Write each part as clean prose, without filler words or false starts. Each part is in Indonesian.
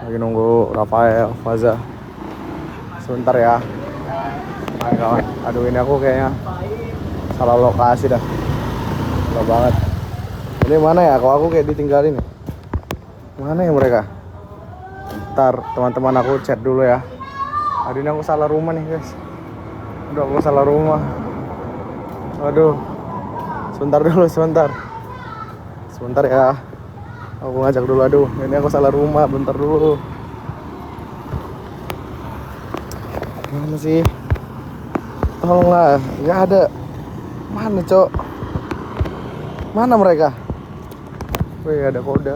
Lagi nunggu Rafael, Faza. Sebentar ya. Kawan. Aduh ini aku kayaknya salah lokasi dah. Salah banget. Ini mana ya? Kok aku kayak ditinggalin? Mana ya mereka? Ntar teman-teman aku chat dulu ya. Aduh ini aku salah rumah nih guys. Aduh aku salah rumah. Aduh. Sebentar dulu, sebentar. Sebentar ya. Aku ngajak dulu, aduh. Ini aku salah rumah, bentar dulu. Mana sih? Tolonglah, nggak ada. Mana cok? Mana mereka? Wih ada kode.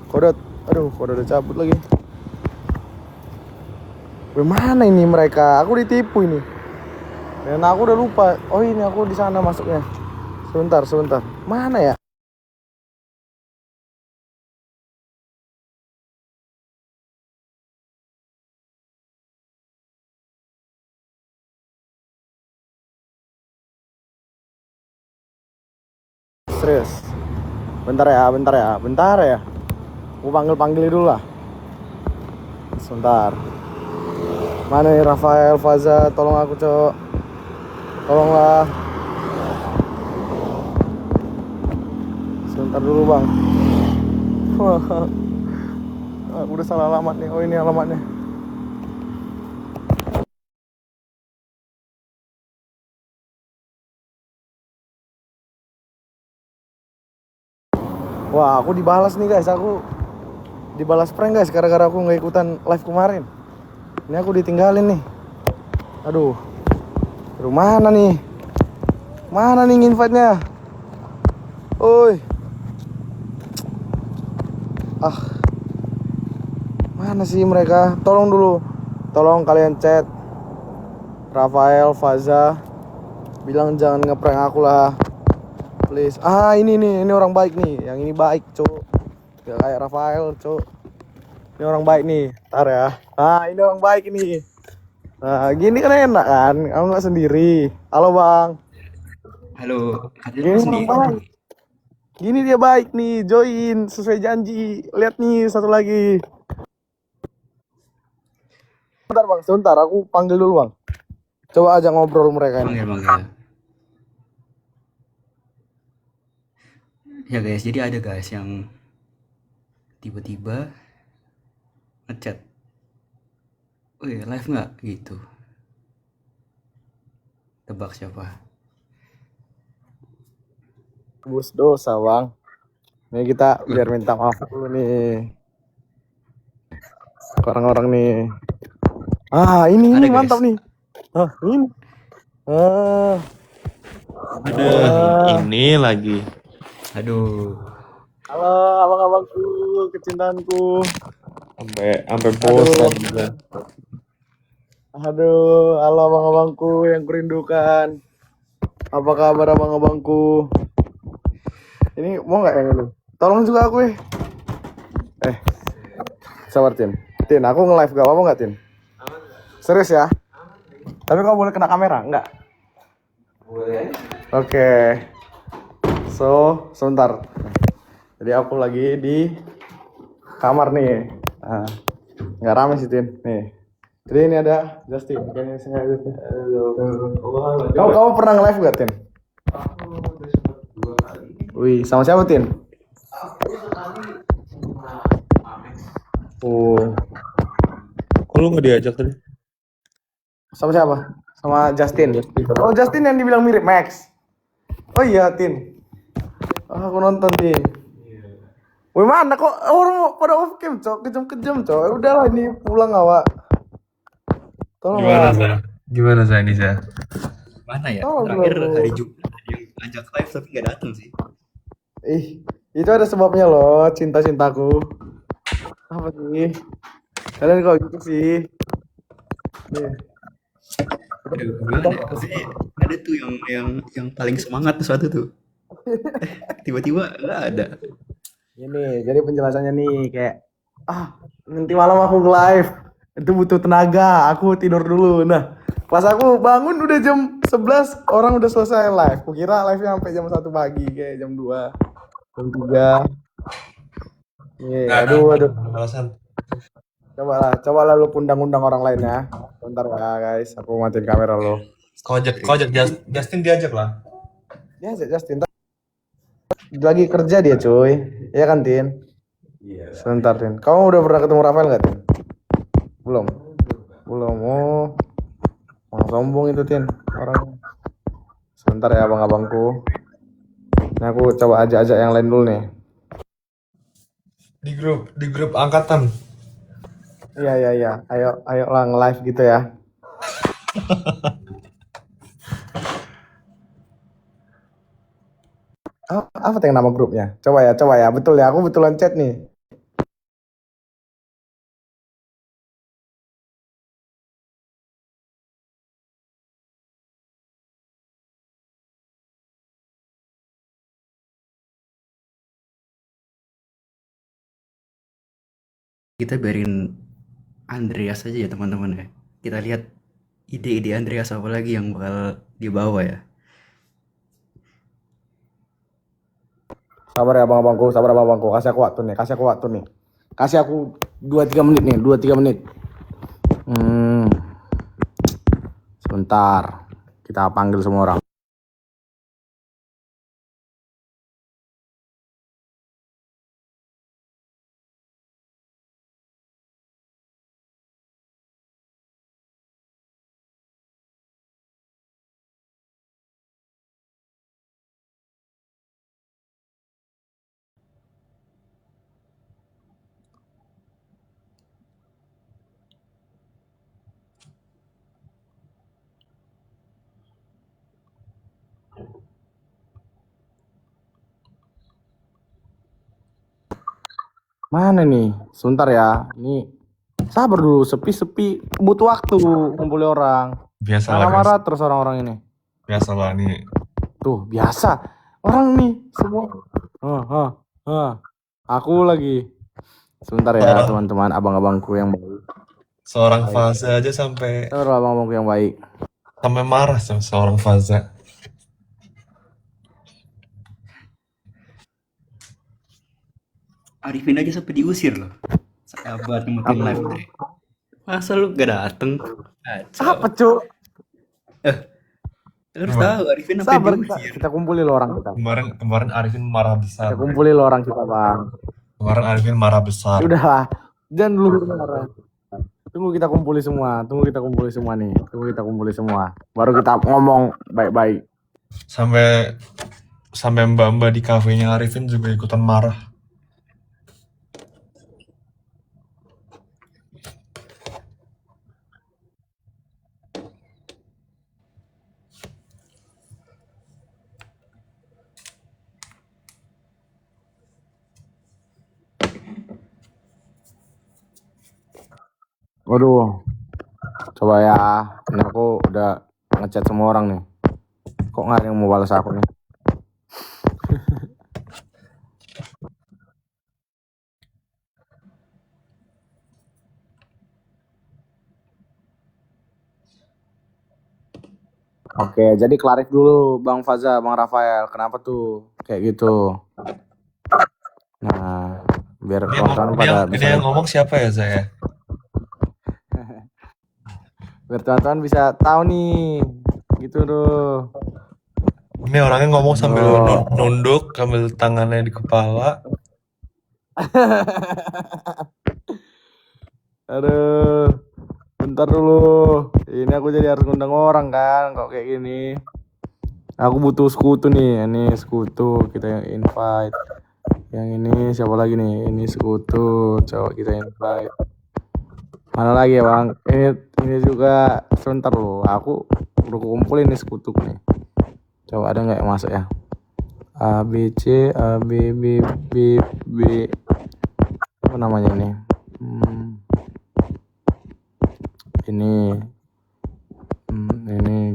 Kode, aduh kode udah cabut lagi. Wih mana ini mereka? Aku ditipu ini. Dan aku udah lupa. Oh ini aku di sana masuknya. Sebentar, sebentar. Mana ya? Serius. Bentar ya, bentar ya, bentar ya. Aku panggil dulu lah. Sebentar. Mana nih Rafael, Faza, tolong aku cok. Tolonglah. Sebentar dulu bang. Aku udah salah alamat nih. Oh ini alamatnya. Wah aku dibalas nih guys. Aku dibalas prank guys. Gara-gara aku nggak ikutan live kemarin. Ini aku ditinggalin nih. Aduh. Aduh mana nih? Mana nih invite-nya? Oi. Ah. Mana sih mereka? Tolong dulu. Tolong kalian chat Rafael, Faza. Bilang jangan ngeprank aku lah. Please. Ah ini nih, ini orang baik nih. Yang ini baik, cok. Gak kayak Rafael, cok. Ini orang baik nih. Ntar ya. Ah ini orang baik ini. Nah gini kan enak kan. Aku nggak sendiri. Halo bang. Halo, Adil Gini lu orang sendiri baik. nih. Gini dia baik nih. Join sesuai janji. Lihat nih satu lagi. Bentar bang, sebentar. Aku panggil dulu bang. Coba aja ngobrol mereka ini. Manggil-manggil. Ya guys, jadi ada guys yang tiba-tiba ngechat. Wih, live nggak? Gitu. Tebak siapa? Bus dosa bang. Ini kita biar minta maaf dulu nih. Orang-orang nih. Ah ini Ada mantap guys. nih. Ah ini. Ah, Aduh, ah. ini lagi. Aduh. Halo abang-abangku, kecintaanku. Sampai Aduh, bosan juga. halo abang-abangku yang kurindukan. Apa kabar abang-abangku? Ini mau nggak yang ini? Tolong juga aku ya. Sabar Tin. Tin, aku nge-live gak apa-apa nggak Tin? Serius ya? Tapi kamu boleh kena kamera, nggak? Boleh. Oke. So, sebentar. Jadi aku lagi di kamar nih. Nah, nggak rame sih Tin. Nih. Jadi ini ada Justin. Ini saya Justin. Kamu pernah nge-live gak Tin? Wih, sama siapa Tin? Oh, Kok lu nggak diajak tadi? sama siapa? Sama Justin. Oh, Justin yang dibilang mirip Max. Oh iya, Tin. Ah, aku nonton, Tin. Wih, mana kok orang pada off cam, Cok? Kejam-kejam, Cok. Ya udahlah ini pulang awak. Tolong Gimana lah. Sa? Gimana Sa ini Sa? Mana ya? Tolong Terakhir dulu. hari Jumat ada yang ajak live tapi nggak datang sih. Ih, itu ada sebabnya loh, cinta-cintaku. Apa sih? Kalian kok gitu sih? Nih. Aduh, gimana ya? Maksudnya ada tuh yang paling semangat tuh suatu tuh. Tiba-tiba nggak ada. Ini, jadi penjelasannya nih kayak nanti malam aku live itu butuh tenaga, aku tidur dulu. Nah, pas aku bangun udah jam 11 orang udah selesai live. Kukira live-nya sampai jam 1 pagi kayak jam 2, jam 3. Iya, Nggak ada aduh. alasan. Cobalah lu undang-undang orang lain ya. Bentar ya guys, aku matiin kamera lo. Justin diajak lah. Ya, Justin lagi kerja dia cuy. Iya kan Tin? Iya. Sebentar Tin. Kamu udah pernah ketemu Rafael nggak Tin? Belum. Belum. Oh, orang sombong itu Tin. Orang. Sebentar ya abang-abangku. Ini aku coba ajak-ajak yang lain dulu nih. Di grup angkatan. Iya iya iya. Ayo lah nge-live gitu ya. Apa yang nama grupnya? Coba ya. Betul ya, aku betulan chat nih. Kita biarin Andreas aja ya teman-teman ya. Kita lihat ide-ide Andreas apa lagi yang bakal dibawa ya. Sabar ya abang-abangku. Kasih aku waktu nih. Kasih aku 2-3 menit nih, 2-3 menit. Sebentar. Kita panggil semua orang. Mana nih? Sebentar ya. Ini sabar dulu, sepi-sepi. Butuh waktu kumpulin orang. Biasalah guys. Marah-marah terus orang-orang ini. Biasalah nih. Tuh, biasa. Orang nih semua. Aku lagi. Sebentar ya, teman-teman, abang-abangku yang baik. Seorang Faza aja sampai Abang-abangku yang baik. marah sama seorang Faza. Arifin aja sampai diusir loh. Sahabat ngemutin live Dre. Masa lu gak dateng? Apa, Cuk? Harus tahu Arifin sampai Sabar diusir. kita kumpulin lo orang kita. Kemarin Arifin marah besar. Kita kumpulin lo orang kita, Bang. Kemarin Arifin marah besar. Udahlah. Jangan dulu marah. Tunggu kita kumpulin semua nih. Baru kita ngomong baik-baik. Sampai mbak-mbak di kafenya Arifin juga ikutan marah. Waduh. Coba ya. Ini aku udah ngechat semua orang nih. Kok nggak ada yang mau balas aku nih? Oke, jadi klarif dulu Bang Faza, Bang Rafael. Kenapa tuh kayak gitu? Nah, biar kawan-kawan pada bisa. Ini yang ngomong siapa ya saya? Biar teman-teman bisa tahu nih. Gitu tuh. Ini orangnya ngomong sambil nunduk, sambil tangannya di kepala. Aduh. Bentar dulu. Ini aku jadi harus ngundang orang kan kok kayak gini. Aku butuh sekutu nih. Ini sekutu kita yang invite. Yang ini siapa lagi nih? Ini sekutu. Coba kita invite. Mana lagi ya Bang? Ini juga sebentar loh. Aku udah kumpulin nih sekutu nih. Coba ada nggak yang masuk ya? A B C A B B B B apa namanya ini? Ini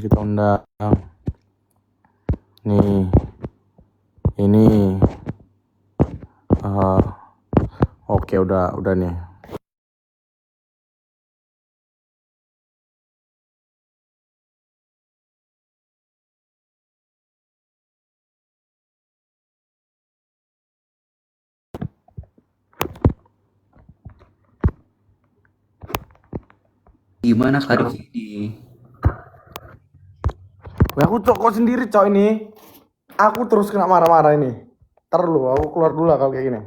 kita undang. Nih. Ini. Oke udah nih. Gimana Karif ini? Wah, aku cok sendiri cok ini. Aku terus kena marah-marah ini. Ntar lu, aku keluar dulu lah kalau kayak gini.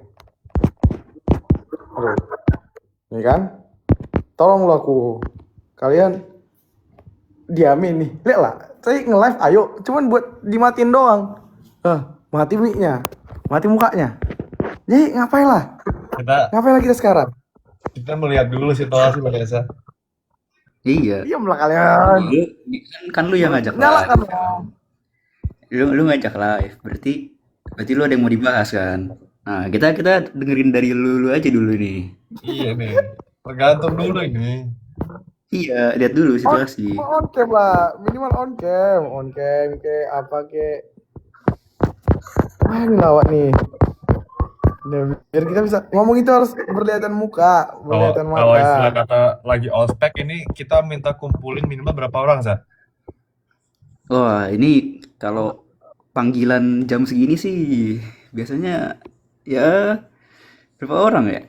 Aduh. Nih kan? Tolong lu aku. Kalian diamin nih. Lihat lah, saya nge-live ayo, cuman buat dimatiin doang. Mati mic-nya. Mati mukanya. Jadi ngapain lah? Kita Ngapain lagi kita sekarang? kita melihat dulu situasi Bang Esa. Iya. Diam lah kalian. Lu, kan lu yang ngajak live. Nyalakan. Lu ngajak live. Berarti lu ada yang mau dibahas kan? Nah, kita dengerin dari lu aja dulu nih. Iya nih. Tergantung dulu ini. Iya, lihat dulu situasi. On cam lah, minimal on cam, ke apa ke. Wah ini lawak nih. Nah, biar kita bisa ngomong itu harus berlihatan muka, Kalau berlihatan kalau istilah mata. kata lagi ospek ini kita minta kumpulin minimal berapa orang, Sa? Wah, ini kalau panggilan jam segini sih biasanya ya berapa orang ya?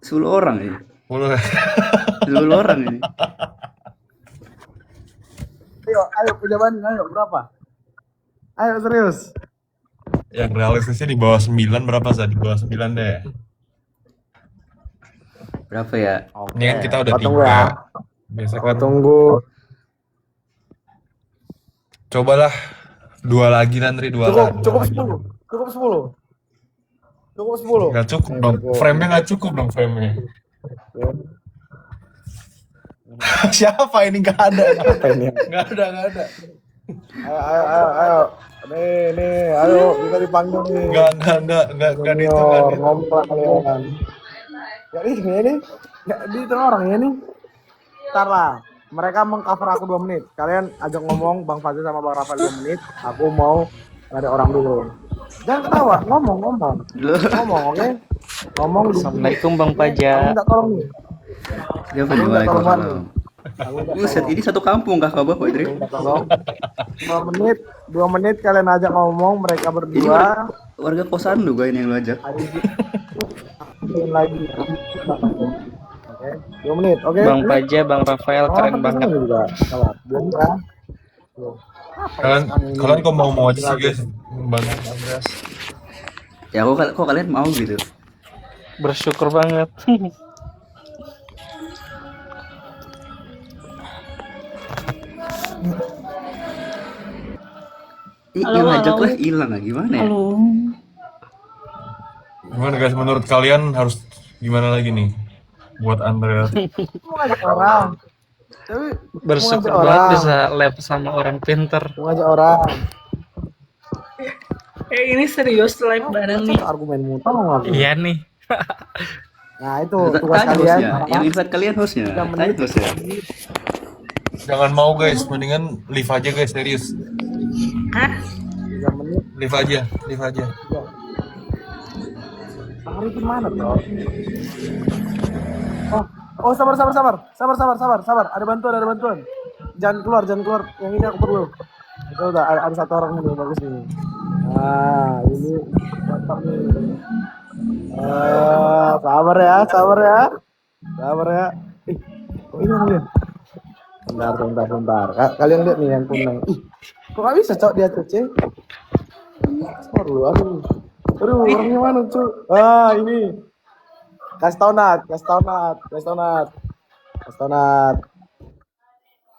10 orang ini. 10. 10 orang ini. Ayo punya banding, ayo berapa? Ayo serius. Yang realistisnya di bawah 9 berapa, Sa? Di bawah 9 deh. Berapa ya? Ini kan kita udah Kau tunggu 3. ya. Biasa Kau kan tunggu. cobalah 2 lagi Nandri, 2 Cukup, lagi. cukup 10. Cukup 10. Cukup 10. Nggak cukup dong. Frame-nya nggak cukup dong frame-nya. Siapa ini? Nggak ada. Apa ini? Nggak ada, nggak ada. Ayo. Nih, ayo kita dipanggil nih. Nggak di itu, nggak di itu. Ngompol kalian. Jadi ini nggak di itu orang ini. Ntar lah. Mereka mengcover aku 2 menit. Kalian ajak ngomong Bang Fazil sama Bang Rafael 2 menit. Aku mau ada orang dulu. Jangan ketawa, ngomong. Ngomong, oke? Ngomong. Assalamualaikum Bang Aku Paja. minta tolong nih. Siapa Aku nih? minta tolong Waalaikumsalam. banget. Aku minta Buset, ini satu kampung kakak bapak, Dre. minta tolong. 2 menit kalian ajak ngomong mereka Ini berdua. warga kosan lu gue ini yang lu ajak. Bikin lagi. Oke, 2 menit, oke? Bang Paja, Bang Rafael keren banget. Juga. Salah. Belum ya. Kalian kok mau aja sih guys, bantu Andreas. Ya kok kalian mau gitu? Bersyukur banget. Yang ngajak lah hilang lah gimana ya? Gimana guys, menurut kalian harus gimana lagi nih buat Andreas? Mau ngajak orang. Tapi Bersyukur mau ngajak banget orang. bisa live sama orang pinter. Mau ngajak orang. Ini serius live bareng nih. Satu argumenmu tolong aku. Iya nih. Nah, itu tugas Tanya kalian. hostnya, yang invite kalian hostnya. Tanya hostnya. Jangan mau guys, mendingan leave aja guys, serius. Hah? 3 menit. Leave aja. Hari gimana, Bro? Oh, sabar. Ada bantuan. Jangan keluar. Yang ini aku perlu. Itu udah ada 1 orang nih bagus nih. Nah, ini mantap nih. Sabar ya. Kok ini nih? Bentar. Kalian lihat nih yang kuning. Kok gak bisa cok dia tuh, Cek? Aduh, orangnya mana, Cuk? Ini. Kasih tau Nat.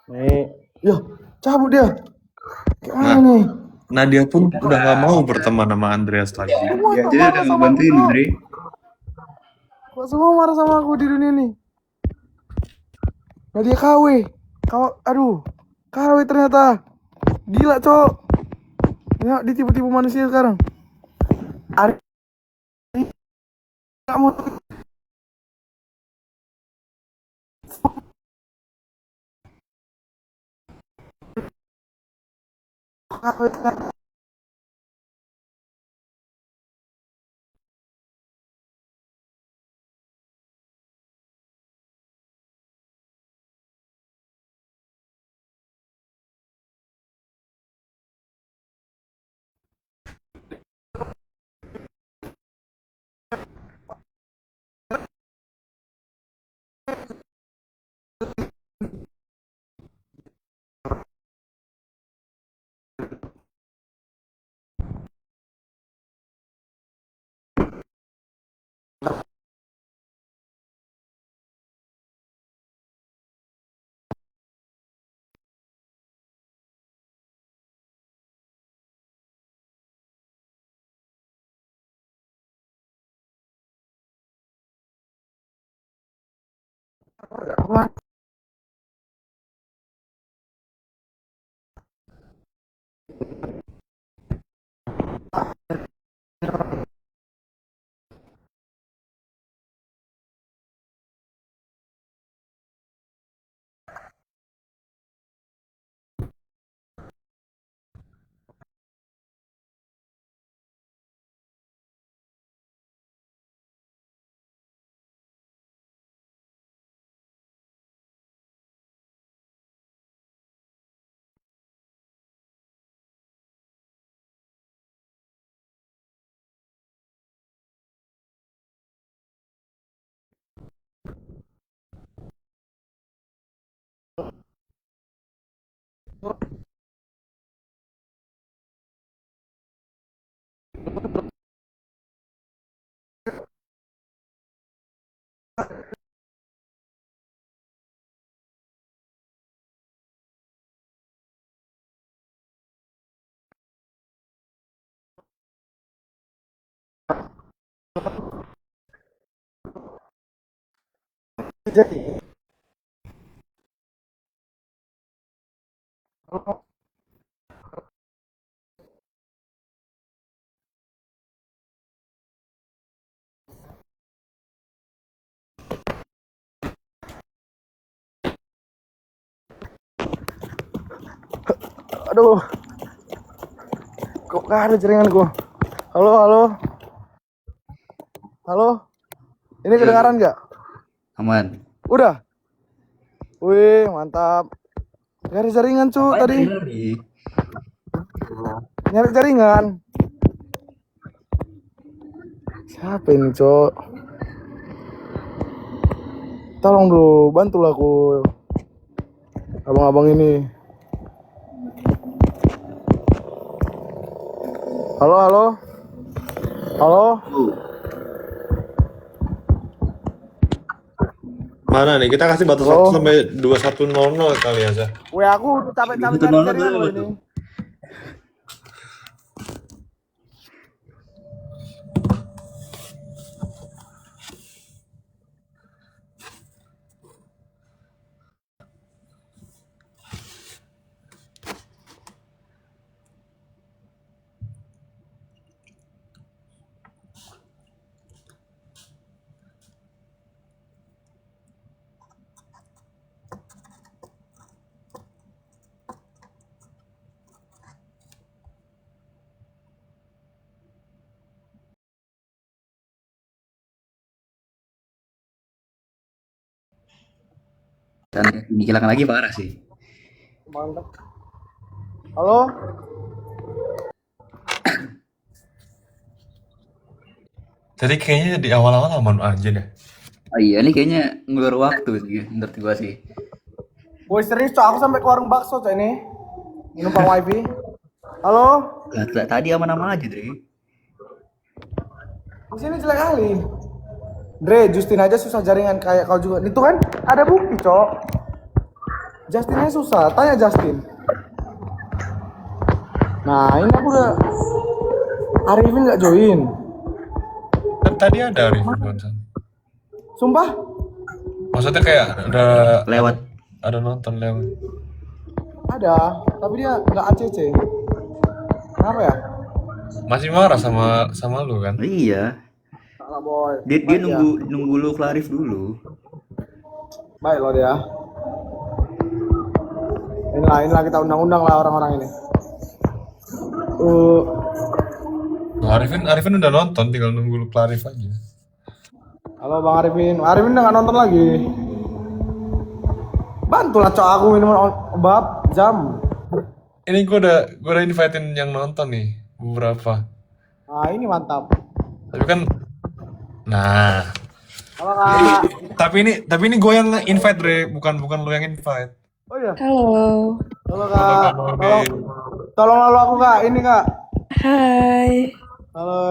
Nih. Yo, cabut dia. Gimana nih? Nadia pun udah gak mau berteman sama Andreas lagi. Ya, jadi udah ngebantuin Dre. Kok semua marah sama aku di dunia ini? Nadia KW. Aduh. KW ternyata. Gila, Cok. Ya, ditipu-tipu manusia sekarang. Ari kamu KW Jadi, aduh, kok gak ada jaringanku? Halo, halo, halo. Ini kedengaran nggak? Aman. Udah. Wih, mantap. Gak ada jaringan cu tadi. Lari. Nyari jaringan. Siapa ini cok? Tolong dulu, bantulah aku. Abang-abang ini. Halo, halo. Halo. Mana nih? Kita kasih batas Halo? waktu sampai 21.00 kali aja. Wih, aku capek-capek cari jaringan loh ini. Dan ini kehilangan lagi parah sih. Mantap. Halo? Jadi kayaknya di awal-awal aman aja deh. Oh iya, ini kayaknya ngeluar waktu sih menurut gua sih. Woi serius cok, aku sampai ke warung bakso cok ini. Numpang wifi. Halo? Tadi aman-aman aja, Dre. Di sini jelek kali. Dre, Justin aja susah jaringan kayak kau juga. Itu kan ada bukti, cok. Justinnya susah, tanya Justin. Nah, ini aku udah Arifin nggak join. Kan tadi ada Arif barusan. Sumpah? Maksudnya kayak Lewat. ada nonton lewat. Ada, tapi dia nggak ACC. Kenapa ya? Masih marah sama lu kan? Iya. Salah boy. Dia Baik ya. nunggu lu Clarif dulu. Baik loh dia. Inilah kita undang-undang lah orang-orang ini. Nah, Arifin udah nonton, tinggal nunggu lu Clarif aja. Halo Bang Arifin. Arifin udah nggak nonton lagi. Bantulah cok aku minum bab jam. Ini gua udah invitein yang nonton nih beberapa. Nah ini mantap. Tapi kan, nah. Halo kak. Tapi ini gue yang invite Dre, bukan lu yang invite. Oh iya. Halo. Halo kak. Tolong lalu aku kak. Ini kak. Hai. Halo.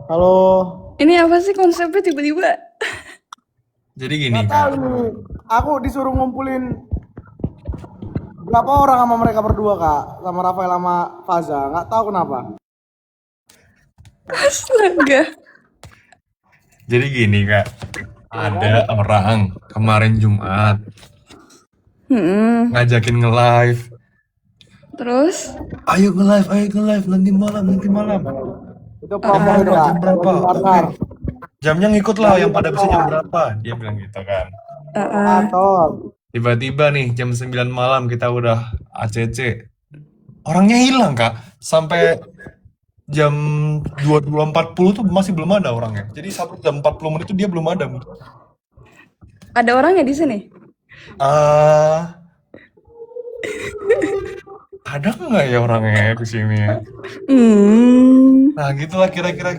Halo. Ini apa sih konsepnya tiba-tiba? Jadi gini Nggak tahu kan. ini. Aku disuruh ngumpulin berapa orang sama mereka berdua kak, sama Rafael sama Faza. Nggak tahu kenapa. Astaga. Jadi gini kak. Ada orang kemarin Jumat Hmm. ngajakin nge-live. Terus? Ayo nge-live nanti malam. Itu promo itu Kak. Jam berapa? Partner. Jamnya ngikut lah yang pada bisa jam berapa. Dia bilang gitu kan. Promokator. Tiba-tiba nih jam 9 malam kita udah ACC. Orangnya hilang Kak. Sampai jam 22.40 tuh masih belum ada orangnya. Jadi sampai jam 40 menit itu dia belum ada. Ada orangnya di sini? Ada nggak ya orangnya di sini ya? Hmm. Nah gitulah kira-kira.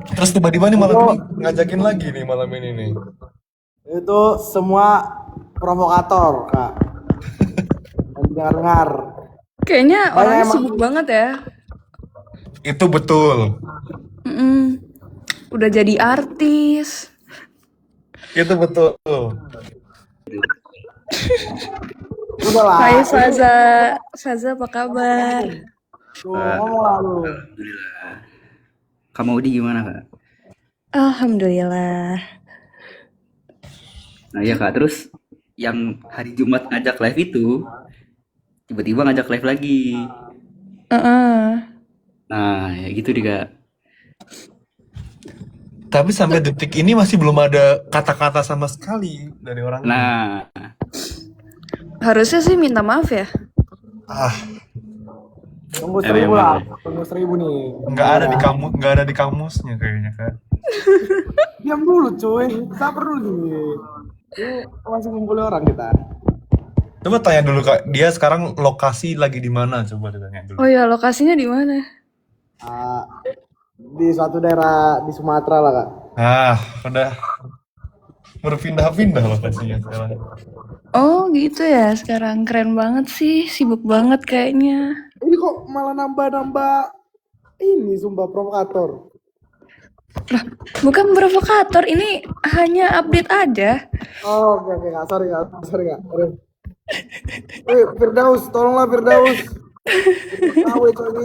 Terus tiba-tiba nih malam ini ngajakin lagi nih malam ini nih. Itu semua provokator Kak. Dengar-dengar. Kayaknya orangnya emang- sibuk banget ya. Itu betul. Mm-mm. Udah jadi artis. Itu betul. Udah lah. Hai Saza. Saza apa kabar? Tuh, ngomong lah lu. Alhamdulillah. Kak Maudi gimana Kak? Alhamdulillah. Nah ya Kak, terus yang hari Jumat ngajak live itu tiba-tiba ngajak live lagi. Nah ya gitu deh Kak. Tapi sampai detik ini masih belum ada kata-kata sama sekali dari orang ini. Nah Harusnya sih minta maaf ya. Tunggu Eh, 1.000 memang. lah. Tunggu 1.000 nih. Nggak ada di kamusnya kayaknya kan. Diam dulu cuy. Sabar dulu nih. Ini masih ngumpulin orang kita. Coba tanya dulu Kak, dia sekarang lokasi lagi di mana? Coba ditanya dulu. Oh ya, lokasinya di mana? Di suatu daerah di Sumatera lah Kak. Udah berpindah-pindah lokasinya sekarang. Oh gitu ya, sekarang keren banget sih, sibuk banget kayaknya. Ini kok malah nambah-nambah ini sumpah provokator. Bukan provokator, ini hanya update aja. Oh, oke Kak. Sorry Kak. Sorry. Firdaus, tolonglah Firdaus. Tahu itu ini.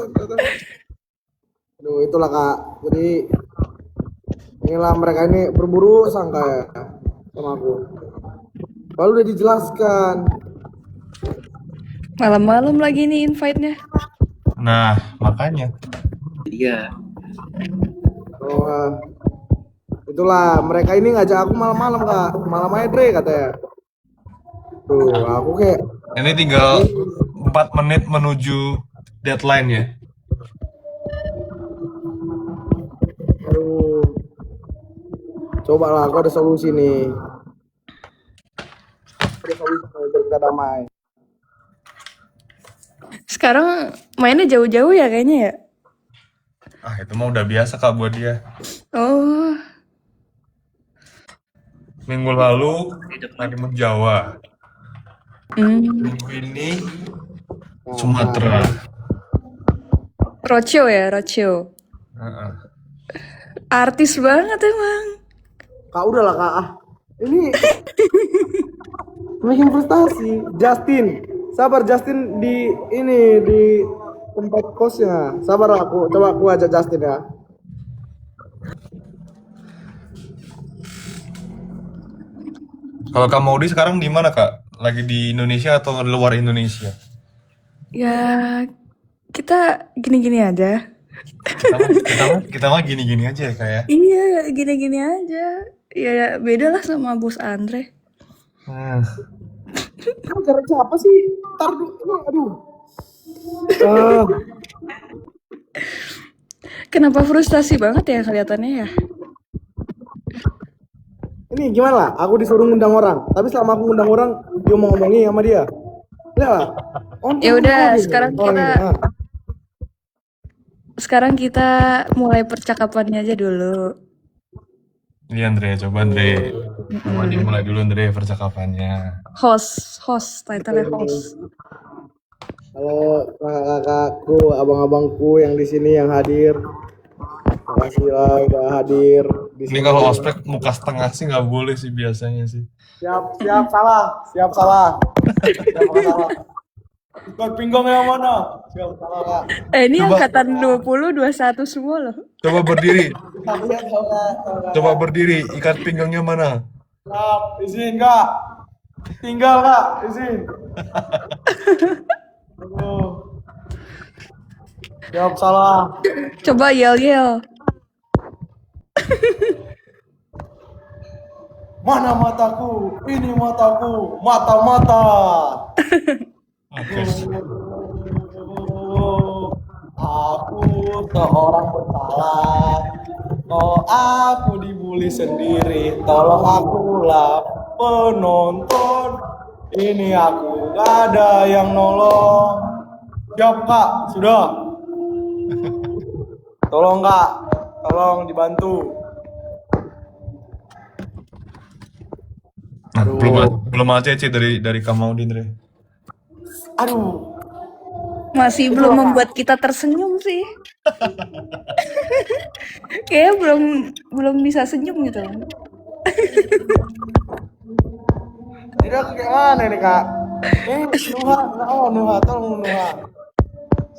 Aduh, itulah Kak. Jadi inilah mereka ini berburu sangka ya sama aku. Lalu udah dijelaskan. Malam-malam lagi nih invite-nya. Nah, makanya. iya. Oh, itulah mereka ini ngajak aku malam-malam Kak. Malam aja Dre katanya. Tuh, aku kayak Ini tinggal 4 menit menuju deadline ya. aduh. Coba lah, aku ada solusi nih. Ada solusi biar kita damai. Sekarang mainnya jauh-jauh ya kayaknya ya. Itu mah udah biasa Kak buat dia. Oh, Minggu lalu honeymoon Jawa. Minggu ini Sumatera. roadshow ya, roadshow. Artis banget emang. Kak udah lah Kak. Ini bikin frustasi. Justin, sabar Justin di tempat kosnya. Sabar aku, coba aku ajak Justin ya. Kalau Kak Maudi sekarang di mana Kak? Lagi di Indonesia atau di luar Indonesia? Ya, kita gini-gini aja. Kita mah gini-gini aja ya Kak ya. Iya, gini-gini aja. Ya, beda lah sama Bos Andre. Kamu cari siapa sih? Ntar dulu, aduh. Kenapa frustasi banget ya kelihatannya ya? Ini gimana lah? Aku disuruh ngundang orang, tapi selama aku ngundang orang, dia mau ngomongi sama dia. Lihat lah. Ya udah, sekarang kita mulai percakapannya aja dulu. Iya Andre, coba Andre. Coba dimulai dulu Andre percakapannya. Host, title-nya host. Halo kakak-kakakku, abang-abangku yang di sini yang hadir. Makasih lah udah hadir di Ini sini. kalau ospek muka setengah sih nggak boleh sih biasanya sih. Siap salah. Ikat pinggang yang mana? Siap, salah Kak. Ini Coba. angkatan 20, 21 semua loh. Coba berdiri. Lihat tahu Kak. Coba berdiri. Ikat pinggangnya mana? Siap, izin Kak. Tinggal Kak, izin. Aduh. Siap, salah. Coba yel-yel. Mana mataku? Ini mataku. Mata-mata. Oke. Aku seorang bersalah. Oh, aku dibully sendiri. Tolong akulah penonton. Ini aku gak ada yang nolong. Siap Kak, sudah. Tolong Kak, tolong dibantu. Nah, belum ACC dari Kamaudin, Re. Aduh, Masih belum membuat kita tersenyum sih. Kayaknya belum bisa senyum gitu. ini aku kayak mana nih Kak? Nuha, Nuha, tolong Nuha.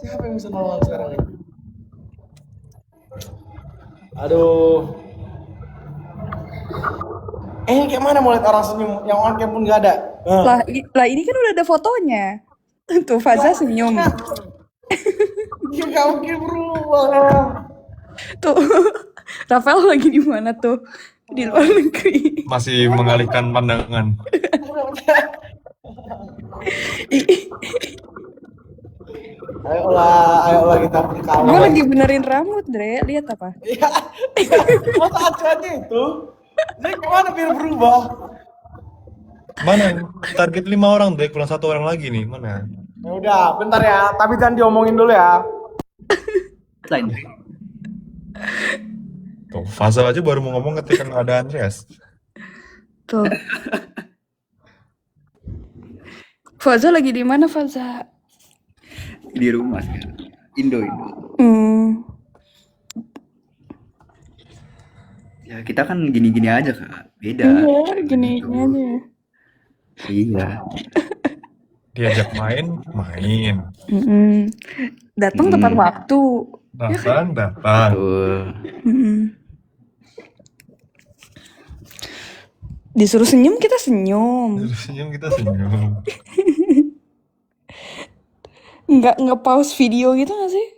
Siapa yang bisa nolong sekarang nih? Aduh. Ini kayak mana mau lihat orang senyum yang on cam pun gak ada. Lah ini kan udah ada fotonya. Tuh Faza senyum. Dia gak mungkin berubah. Tuh Rafael lagi di mana tuh? Di luar negeri. Masih mengalihkan pandangan. Ayolah kita Gue berkawan. lagi benerin rambut, Dre. Lihat apa? Iya, masa acuannya itu? Ini gimana biar berubah? Mana? Target 5 orang, Dek. Kurang 1 orang lagi nih. Mana? Ya udah, bentar ya. Tapi jangan diomongin dulu ya. Lain. Tuh, Faza aja baru mau ngomong ketika nggak ada Andreas. Tuh. Faza lagi di mana, Faza? Di rumah sekarang. Indo. Ya kita kan gini-gini aja Kak. Beda. Iya, gini aja. Iya. Diajak main. Datang tepat waktu. Datang. Tuh. Disuruh senyum kita senyum. Senyum kita senyum. Nggak nge-pause video gitu nggak sih?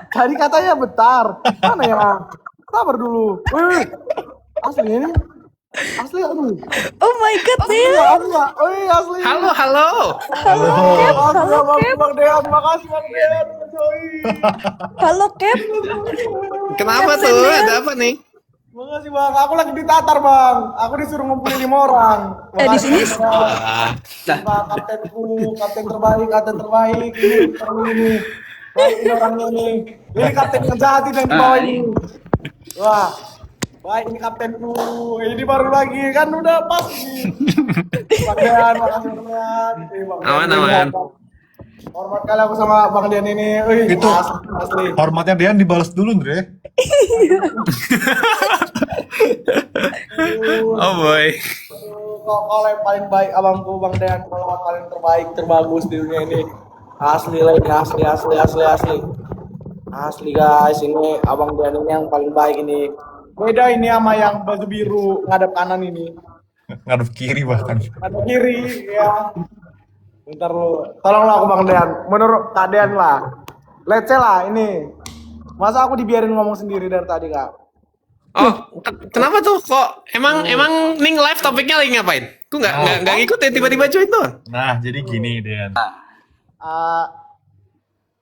Tadi katanya bentar. Mana ya? Sabar dulu. Wih, asli ini. Asli aduh. Oh my god, Asli Dea. nggak? Asli nggak? Wih, asli. Halo. Halo, Bang Dean. Makasih Bang Dean. Halo, Cap. Kenapa tuh? Ada apa nih? Makasih Bang. Aku lagi ditatar Bang. Aku disuruh ngumpulin 5 orang. Di sini Pak, kapten terbaik ini. Wah, ini orangnya nih. Ini kapten yang jahat yang di bawah ini. Wah, baik ini kaptenku. Ini baru lagi kan udah pas nih. Bang Dean, makasih banget. Aman. Hormat kali aku sama Bang Dean ini. Wih, Itu asli. hormatnya Dian dibalas dulu, Dre. Oh boy. Kalau yang paling baik abangku Bang Dean, kalau paling terbaik terbagus di dunia ini. Asli lah ini, asli guys, ini abang Dean ini yang paling baik ini. Beda ini sama yang baju biru ngadep kanan ini, Ngadep kiri bahkan. ngadep kiri ya. Bentar lu, tolonglah aku Bang Dean. Menurut Kak Dean lah, let's say lah ini. Masa aku dibiarin ngomong sendiri dari tadi Kak? Oh, kenapa tuh? Kok emang Ning live topiknya lagi ngapain? Ku nggak ngikutin tiba-tiba join tuh. Nah, jadi gini, Dian. Ah,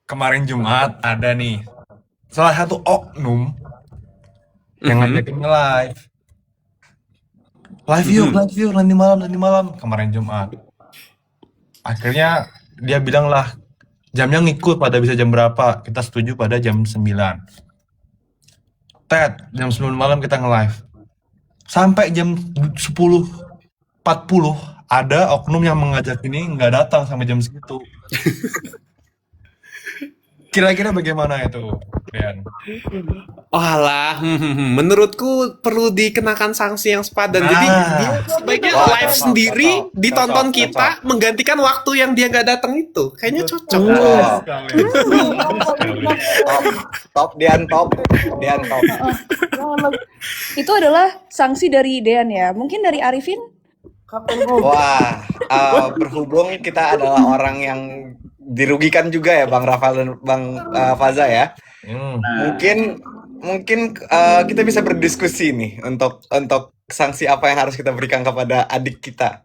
Kemarin Jumat ada nih salah satu oknum yang ngajakin nge-live. Live yuk, nanti malam. Kemarin Jumat. Akhirnya dia bilang lah, jamnya ngikut pada bisa jam berapa. Kita setuju pada jam 9. Jam 9 malam kita nge-live. Sampai jam 10.40 ada oknum yang mengajak ini nggak datang sampai jam segitu. Kira-kira bagaimana itu? Dean? Walah, menurutku perlu dikenakan sanksi yang sepadan. Jadi dia sebaiknya Wah, live cocok, sendiri, cocok, ditonton cocok, kita, menggantikan waktu yang dia nggak datang itu. Kayaknya cocok. Top, Dian top. Itu adalah sanksi dari Dean ya. Mungkin dari Arifin? Wah, berhubung kita adalah orang yang dirugikan juga ya Bang Rafael dan Bang Faza ya. Mungkin kita bisa berdiskusi nih untuk sanksi apa yang harus kita berikan kepada adik kita.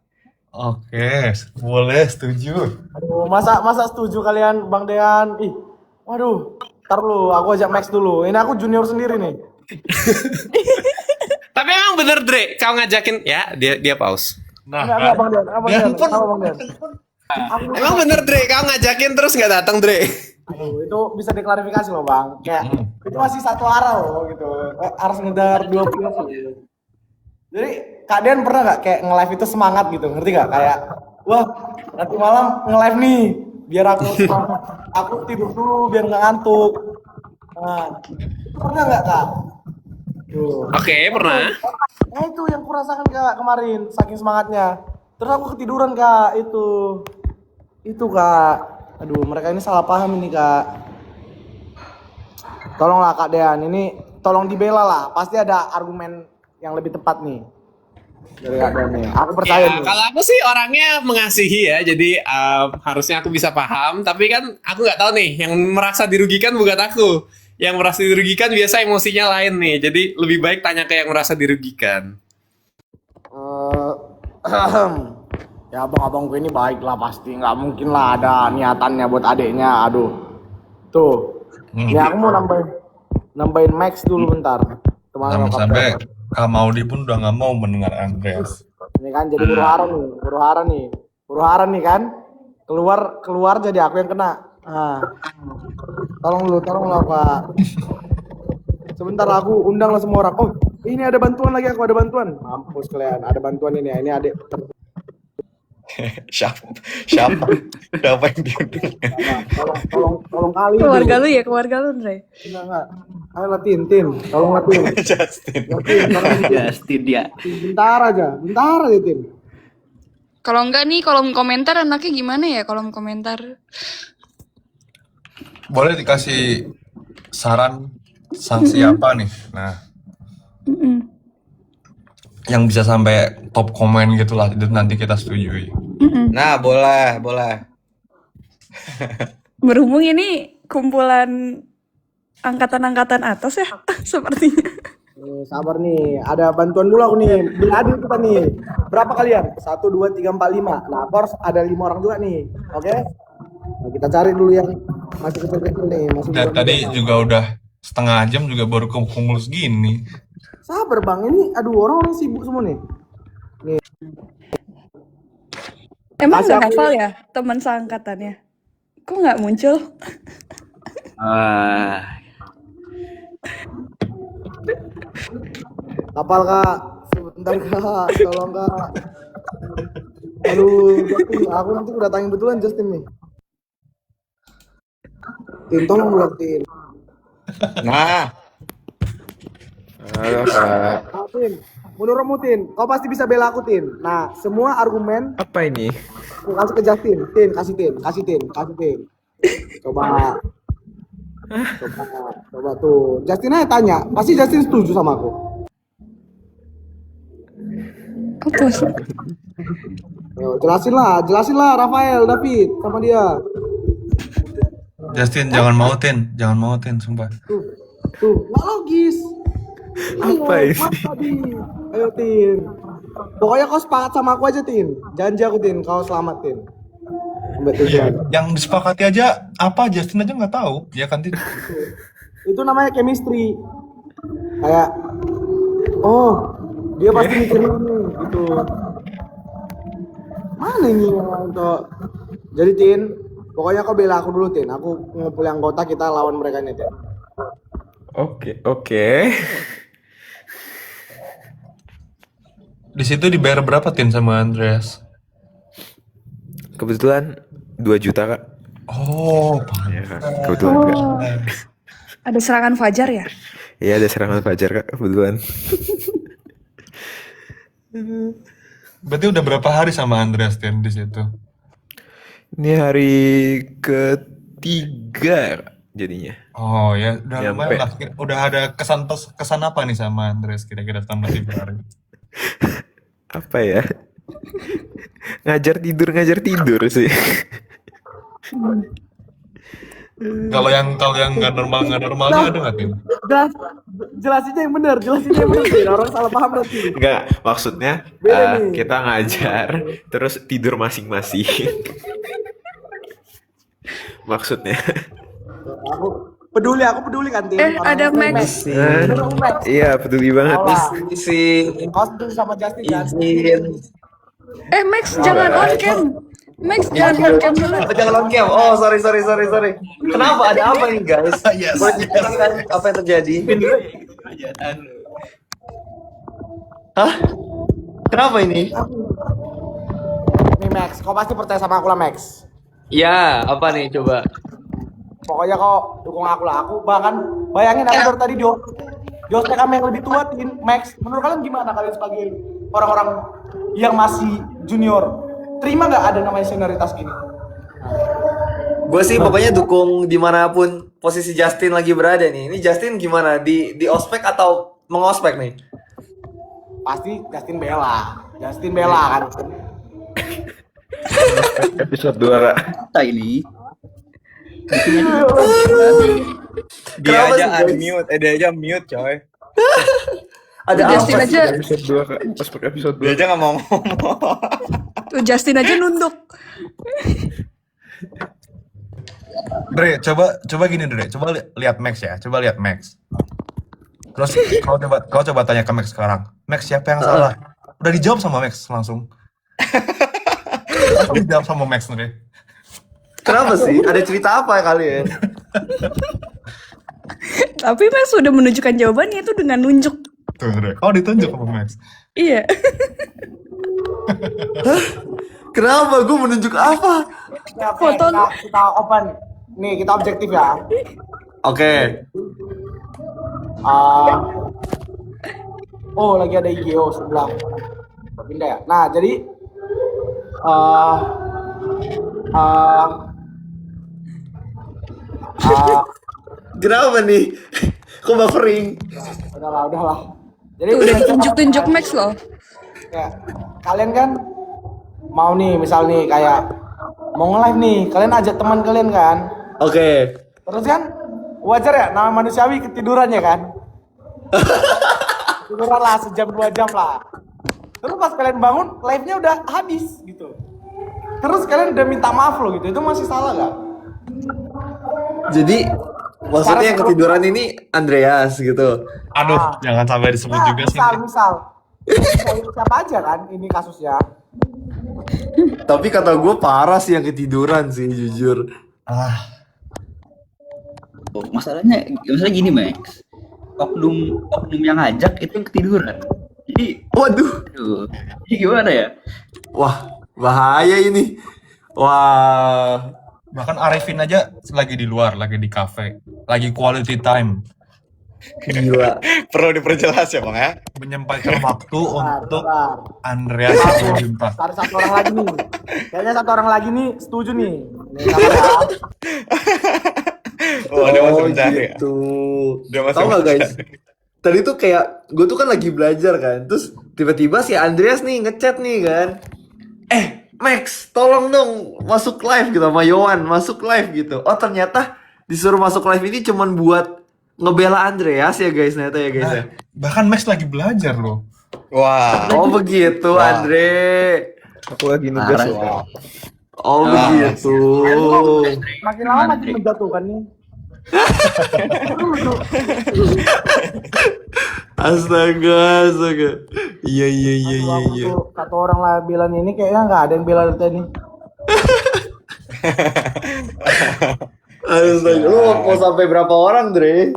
Oke, boleh, setuju. Aduh, masa setuju kalian Bang Dean? Ih, waduh. Ntar lu, aku ajak Max dulu. Ini aku junior sendiri nih. Tapi emang bener Dre, kau ngajakin ya dia pause. Enggak Bang Dean. Apa Bang Dean? Emang bener Dre, kau ngajakin terus nggak datang Dre? Aduh, itu bisa diklarifikasi loh Bang. Kayak itu masih satu arah loh gitu. Harus ngedar dua pihak gitu. Jadi Kak Dean pernah nggak kayak nge-live itu semangat gitu, ngerti nggak? Kayak wah nanti malam nge-live nih, biar aku tidur dulu biar nggak ngantuk. Nah, itu pernah nggak Kak? Tuh. Oke, pernah. Nah itu yang kurasakan Kak kemarin, saking semangatnya. Terus aku ketiduran Kak, itu Kak. Aduh, mereka ini salah paham ini Kak. Tolonglah Kak Dean, ini tolong dibela lah. Pasti ada argumen yang lebih tepat nih dari Kak Dean nih. Aku percaya Ya, nih. kalau aku sih orangnya mengasihi ya, jadi harusnya aku bisa paham. Tapi kan aku nggak tahu nih, yang merasa dirugikan bukan aku. Yang merasa dirugikan biasa emosinya lain nih. Jadi lebih baik tanya ke yang merasa dirugikan. Ya abang-abangku ini baik lah pasti, nggak mungkin lah ada niatannya buat adiknya. Aduh, tuh. Ya aku mau nambahin Max dulu bentar. Sampai Kak Maudi pun udah nggak mau mendengar Andreas. Ini kan jadi huru hara nih kan. Keluar jadi aku yang kena. Nah. Tolong Pak. Sebentar aku undang lah semua orang. Oh, ini ada bantuan lagi, aku ada bantuan. Mampus kalian, ada bantuan ini ya. Ini adik. Siapa yang diundang? Tolong kali. Keluarga lu, Andre. Enggak. Ayo Tin. Tolong Tin. Justin. Justin dia. Bentar aja Tin. Kalau enggak nih kolom komentar anaknya gimana ya kolom komentar? Boleh dikasih saran sanksi apa nih? Nah, yang bisa sampai top komen gitulah, itu nanti kita setujui. Nah, boleh. Berhubung ini kumpulan angkatan-angkatan atas ya, sepertinya. Sabar nih, ada bantuan dulu aku nih. Bila adil kita nih. Berapa kalian? 1, 2, 3, 4, 5. Nah, aku harus ada 5 orang juga nih. Oke? Nah, kita cari dulu yang masih kecil-kecil nih. Dan tadi juga udah setengah jam juga baru kumpul segini. Sabar Bang, ini aduh orang-orang sibuk semua nih. Emang Masih nggak aku- hafal ya teman seangkatannya? Kok nggak muncul? Kapal Kak, sebentar Kak, tolong Kak. Aduh, Justin, aku nanti udah tanya betulan Justin nih. Tin, tolong dulu Tin. Nah, Halo Kak. Tin, menurutmu Tin, kau pasti bisa bela aku Tin. Nah, semua argumen Apa ini? aku kasih ke Justin. Tin, kasih Tin. Coba tuh. Justin aja tanya, pasti Justin setuju sama aku. Apa sih? Yo, jelasin lah Rafael, David, sama dia. Justin, jangan mau Tin, sumpah. Tuh, nggak logis. Apa ini? Mas tadi. Ayo Tin. Pokoknya kau sepakat sama aku aja Tin. Janji aku Tin, kau selamat Tin. Sampai tujuan. Yang disepakati aja apa Justin aja nggak tahu, ya kan Tin? Itu namanya chemistry. Kayak, oh, dia pasti mikirin ini, gitu. Mana ini untuk? Jadi Tin, pokoknya kau bela aku dulu Tin. Aku ngumpul anggota, kita lawan mereka nih Tin. Oke. Di situ dibayar berapa Tin sama Andreas? Kebetulan 2 juta Kak. Oh, Ya, Kak. Kebetulan Kak. Ada serangan fajar ya? Iya ada serangan fajar kak kebetulan. Berarti udah berapa hari sama Andreas Tian di situ? Ini hari ketiga jadinya. Oh ya, udah Nyampe. lumayan lah. Udah ada kesan apa nih sama Andreas kira-kira selama 3 hari? Apa ya? Ngajar tidur sih. Kalau yang nggak normalnya ada nggak Tin? Jelasinnya yang benar, Tin. Orang salah paham berarti. Enggak, maksudnya Beda nih. kita ngajar terus tidur masing-masing. Maksudnya. Aku peduli kan, Tin. Ada Max. Iya, peduli banget. Kau setuju sama Justin kan? Max jangan on cam. Max jangan on cam dulu. Jangan on cam. Oh, sorry. Kenapa? Ada apa nih, guys? Yes. Boleh dijelaskan apa yang terjadi? Hah? Kenapa ini? Nih Max, kau pasti percaya sama aku lah Max. Ya, apa nih coba? Pokoknya kau dukung aku lah. Aku bahkan bayangin aku dari tadi di ospek kami yang lebih tua, Tin. Max, menurut kalian gimana kalian sebagai orang-orang yang masih junior? Terima nggak ada namanya senioritas gini? Gue sih pokoknya dukung dimanapun posisi Justin lagi berada nih. Ini Justin gimana? Di ospek atau mengospek nih? Pasti Justin bela kan. Episode 2 kak. Ini Kenapa sih, guys? Dia aja mute coy. Ada Justin apa? aja, Episode 2 kak. Ospek episode 2. Dia aja nggak mau ngomong. tuh Justin aja nunduk. Dre, coba gini Dre, coba lihat Max ya, coba lihat Max. Terus kau coba tanya ke Max sekarang. Max siapa yang salah? Udah dijawab sama Max langsung. Langsung dijawab sama Max Dre. Kenapa sih? Ada cerita apa ya kalian? Tapi Max sudah menunjukkan jawabannya itu dengan nunjuk. Tuh Dre, kau ditunjuk sama Max. Iya. Kenapa? Gue menunjuk apa? Ya, oke, Foto lu. kita open. Nih, kita objektif ya. Oke. Oh, lagi ada IGO sebelah. Pindah ya. Nah, jadi Kenapa nih? Kok buffering? udahlah. Jadi Tuh udah ditunjuk-tunjuk Max loh. ya, kalian kan mau nih, misal nih kayak mau nge-live nih, kalian ajak teman kalian kan. Oke. Terus kan wajar ya, nama manusiawi ketiduran ya kan. Ketiduran lah sejam 2 jam lah. Terus pas kalian bangun, live-nya udah habis gitu. Terus kalian udah minta maaf loh gitu, itu masih salah gak? Jadi maksudnya yang ketiduran ini Andreas gitu. Aduh, jangan sampai disebut Nah, juga sih. misal siapa aja kan ini kasusnya. Tapi kata gue parah sih yang ketiduran sih jujur. masalahnya gini Max. Oknum yang ngajak itu yang ketiduran. Jadi, Waduh. aduh, ini gimana ya? Wah, bahaya ini. Wah. Bahkan Arifin aja lagi di luar, lagi di cafe, lagi quality time, Gila. Perlu diperjelas ya bang ya. menyampaikan waktu untuk Bentar. Andreas Cinta. Ada satu orang lagi nih. Kayaknya satu orang lagi nih setuju nih. Nih, sabar ya. Oh, dia masih mencari ya. gitu. Dia masih Tahu nggak guys? mencari. Tadi tuh kayak gue tuh kan lagi belajar kan, terus tiba-tiba si Andreas nih ngechat nih kan. Max, tolong dong masuk live gitu sama Yohan, masuk live gitu. Oh ternyata disuruh masuk live ini cuman buat ngebela Andreas ya guys, ternyata ya guys ya. Bahkan Max lagi belajar loh. Wah. Oh begitu Wah. Andre. Aku lagi nugas Parah. loh. Oh begitu. Makin lama makin menjatuhkan nih. Astaga. Iya. Satu orang lah bilang ini kayaknya nggak ada yang bela dari tadi. Astaga. Lu mau sampai berapa orang, Dre?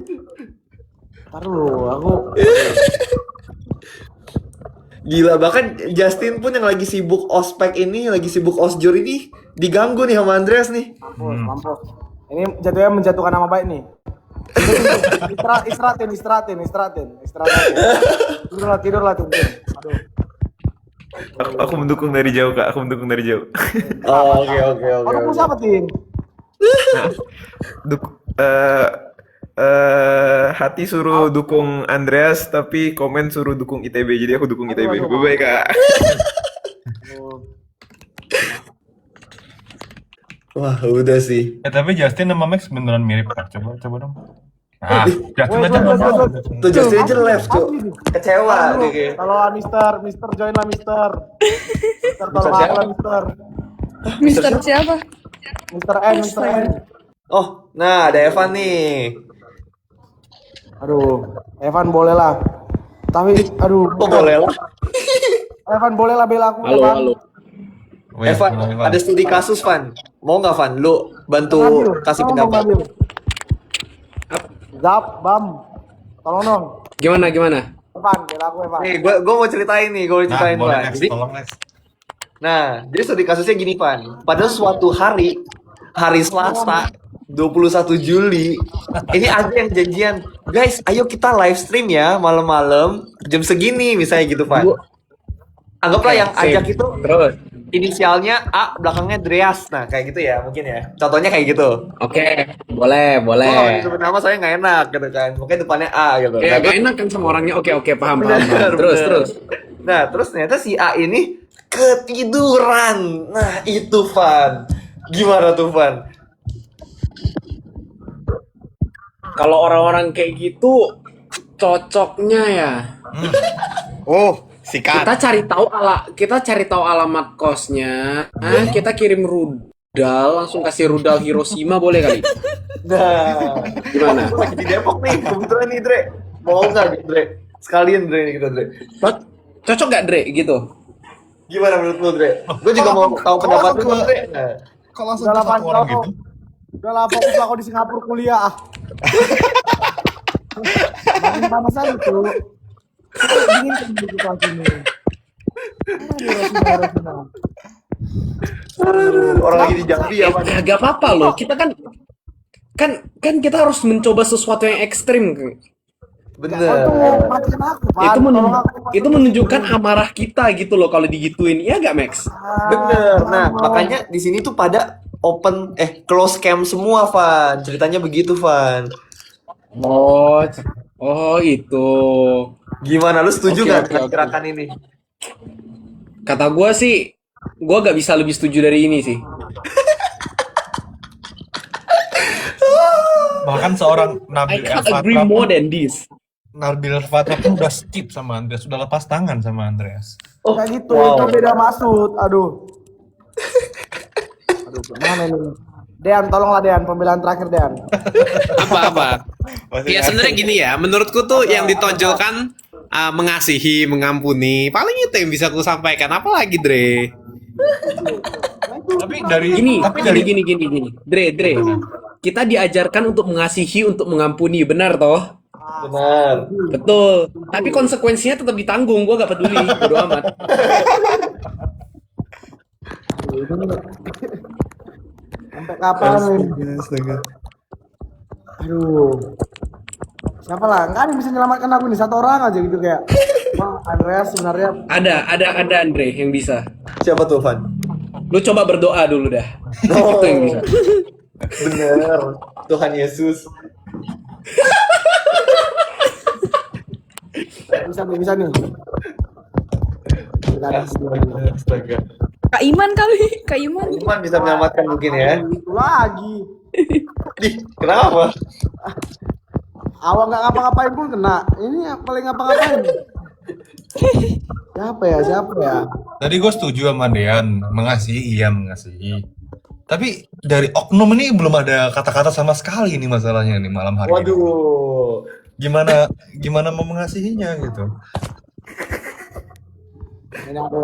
Ntar lu, aku Gila, bahkan Justin pun yang lagi sibuk ospek ini, lagi sibuk osjur ini diganggu nih sama Andreas nih. mampus. Ini jatuhnya menjatuhkan nama baik nih. Istirahatin. Tidur lah tuh. Aduh. Aku mendukung dari jauh kak, aku mendukung dari jauh. Oh, oke. Kamu siapa, Tin? Hati suruh dukung Andreas, tapi komen suruh dukung ITB, jadi aku dukung ITB. Bye kak. Wah, udah sih. Tapi Justin sama Max beneran mirip Kak. Coba dong. Nah, Justin aja nggak mau. Tuh Justin aja left, Cuk. Kecewa nih kayak. Kalau Mister join lah Mister. Mister tolong aku lah Mister. Mister siapa? Mister N. Oh, nah ada Evan nih. Aduh, Evan boleh lah. Tapi, aduh. Oh, boleh lah. Evan boleh lah bela aku. Halo. Evan, ada studi kasus, Van. Mau nggak, Van? Lu bantu kasih pendapat. Zap, Bam. Tolong dong. Gimana? Evan, bela aku Evan. Nih, gua mau ceritain nih, Boleh Van. Max, tolong Max. Nah, jadi studi kasusnya gini, Van. Pada suatu hari Selasa, 21 Juli, ini ada yang janjian, guys, ayo kita live stream ya malam-malam jam segini misalnya gitu, Van. Anggaplah yang ajak itu Terus. inisialnya A, belakangnya Dreas. Nah, kayak gitu ya, mungkin ya. Contohnya kayak gitu. Oke, boleh. Oh, disebut nama saya nggak enak gitu kan. Mungkin depannya A gitu. Ya, Nah, gak enak kan sama orangnya. Oke, paham. Bener, Terus. bener. Nah, terus ternyata si A ini ketiduran. Nah, itu Van. Gimana tuh, Van? Kalau orang-orang kayak gitu, cocoknya ya. Oh, sikat. Kita cari tahu alamat kosnya. Kita kirim rudal, langsung kasih rudal Hiroshima boleh kali? Nah, Gimana? aku lagi di Depok nih, kebetulan nih, Dre. Mau nggak gitu, Dre? Sekalian, Dre, nih kita, Dre. Cocok gak, Dre? Gitu. Gimana menurut lu, Dre? Gue juga mau tahu pendapat lu, Dre. Nah. Kalau langsung ke satu orang gitu. Udah lah, fokus aku di Singapura kuliah. Makin panas aja tuh. Dingin kan di situasi ini. Orang lagi di Jambi ya, Van. Gak apa-apa loh. Kita kan kita harus mencoba sesuatu yang ekstrim. Bener. Itu menunjukkan amarah kita gitu loh kalau digituin. Iya gak, Max? Bener. Nah, makanya di sini tuh pada close cam semua, Van. Ceritanya begitu, Van. Oh itu. Gimana, lu setuju nggak dengan Oke. gerakan ini? Kata gue sih, gue gak bisa lebih setuju dari ini sih. Bahkan seorang I Nabil can't agree Elfatra more pun, than this. Nabil Elfatra pun udah skip sama Andreas, udah lepas tangan sama Andreas. Oh, Kayak gitu, itu beda maksud. Aduh, gimana nih? Dean, tolonglah Dean, pembelaan terakhir Dean. Apa? Ya sebenarnya gini ya, menurutku tuh yang ditonjolkan mengasihi, mengampuni, paling itu yang bisa aku sampaikan. Apalagi, Dre? Tapi dari Gini. Dre. Kita diajarkan untuk mengasihi, untuk mengampuni, benar toh? benar. Betul. Tapi konsekuensinya tetap ditanggung. Gue gak peduli. Bodo amat. Sampai kapan? Aduh. Siapa lah? Nggak ada yang bisa menyelamatkan aku nih, satu orang aja gitu kayak. Wah, Andreas sebenarnya. Ada Andre yang bisa. Siapa tuh, Van? Lu coba berdoa dulu dah. Itu yang bisa. Bener. Tuhan Yesus. Bisa nih. Astaga. Kak Iman kali, Kak Iman. Cuman bisa menyelamatkan mungkin ya. Itu lagi. Ih, kenapa? Awal nggak ngapa-ngapain pun kena. Ini yang paling ngapa-ngapain. Siapa ya? tadi gue setuju sama Dean, mengasihi mengasihi. Tapi dari oknum ini belum ada kata-kata sama sekali nih masalahnya nih malam hari ini. Waduh. Gimana mau mengasihinya gitu. Ini aku,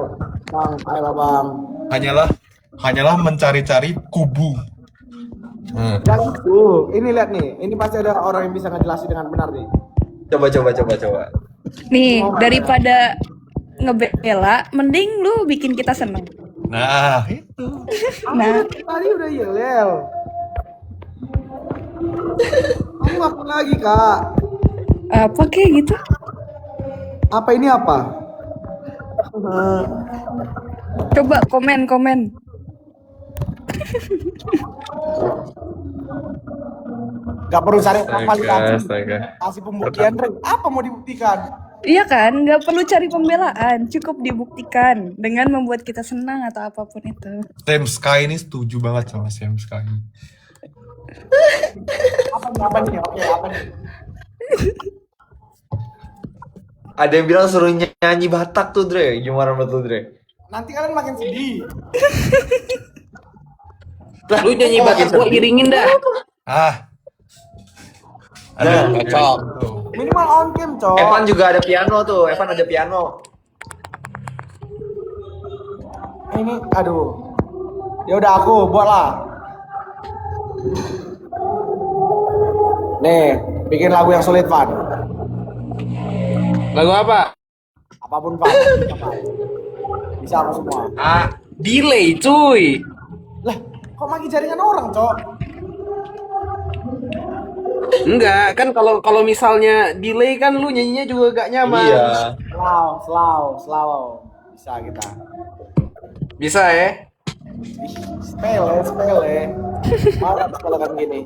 Bang, ayolah Bang. Hanyalah mencari-cari kubu. Ya gitu. Ini lihat nih, ini pasti ada orang yang bisa ngejelasin dengan benar nih. Coba. Nih, daripada ngebela, mending lu bikin kita seneng. Nah, itu. Nah, Tadi udah yel. Kamu ngapain lagi, Kak? Apa kayak gitu? Apa ini apa? Coba komen. Gak perlu cari Astaga, validasi. astaga. Kasih pembuktian, Rey. Apa mau dibuktikan? Iya kan, nggak perlu cari pembelaan, cukup dibuktikan dengan membuat kita senang atau apapun itu. Sam Sky ini setuju banget sama Sam Sky. Apa nih? Oke, apa nih? Ada yang bilang suruh nyanyi Batak tuh, Dre. Gimana menurut lu, Dre? Nanti kalian makin sedih. Lu nyanyi Batak, gua iringin dah. Ah. Nah, cocok. Minimal on cam, Cok. Evan juga ada piano tuh. Evan ada piano. Ini, aduh. Ya udah aku buatlah. Nih, bikin lagu yang sulit, Van. Lagu apa? Apapun, Van. Bisa aku semua. Delay, cuy. Lah, kok makin jaringan orang, Cok? Enggak, kan kalau misalnya delay kan lu nyanyinya juga gak nyaman. Iya. Slow. Bisa kita. Bisa ya? Sepele. Malah kalau kan gini.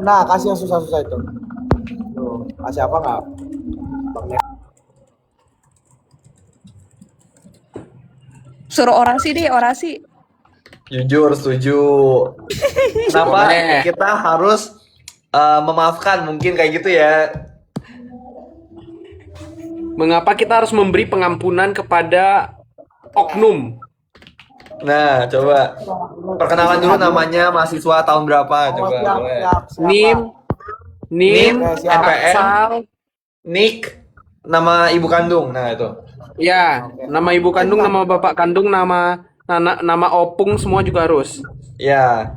Nah, kasih yang susah-susah itu. Tuh, kasih apa nggak? Suruh orasi deh, orasi. Jujur, setuju. Kenapa Boleh. kita harus memaafkan mungkin kayak gitu ya? Mengapa kita harus memberi pengampunan kepada oknum? Nah, coba perkenalan dulu namanya, mahasiswa tahun berapa? Coba boleh. Nim, Oke, siap. NPM, asal, Nick, nama ibu kandung. Nah, itu. ya, nama ibu kandung, nama bapak kandung, nama opung semua juga harus. Ya.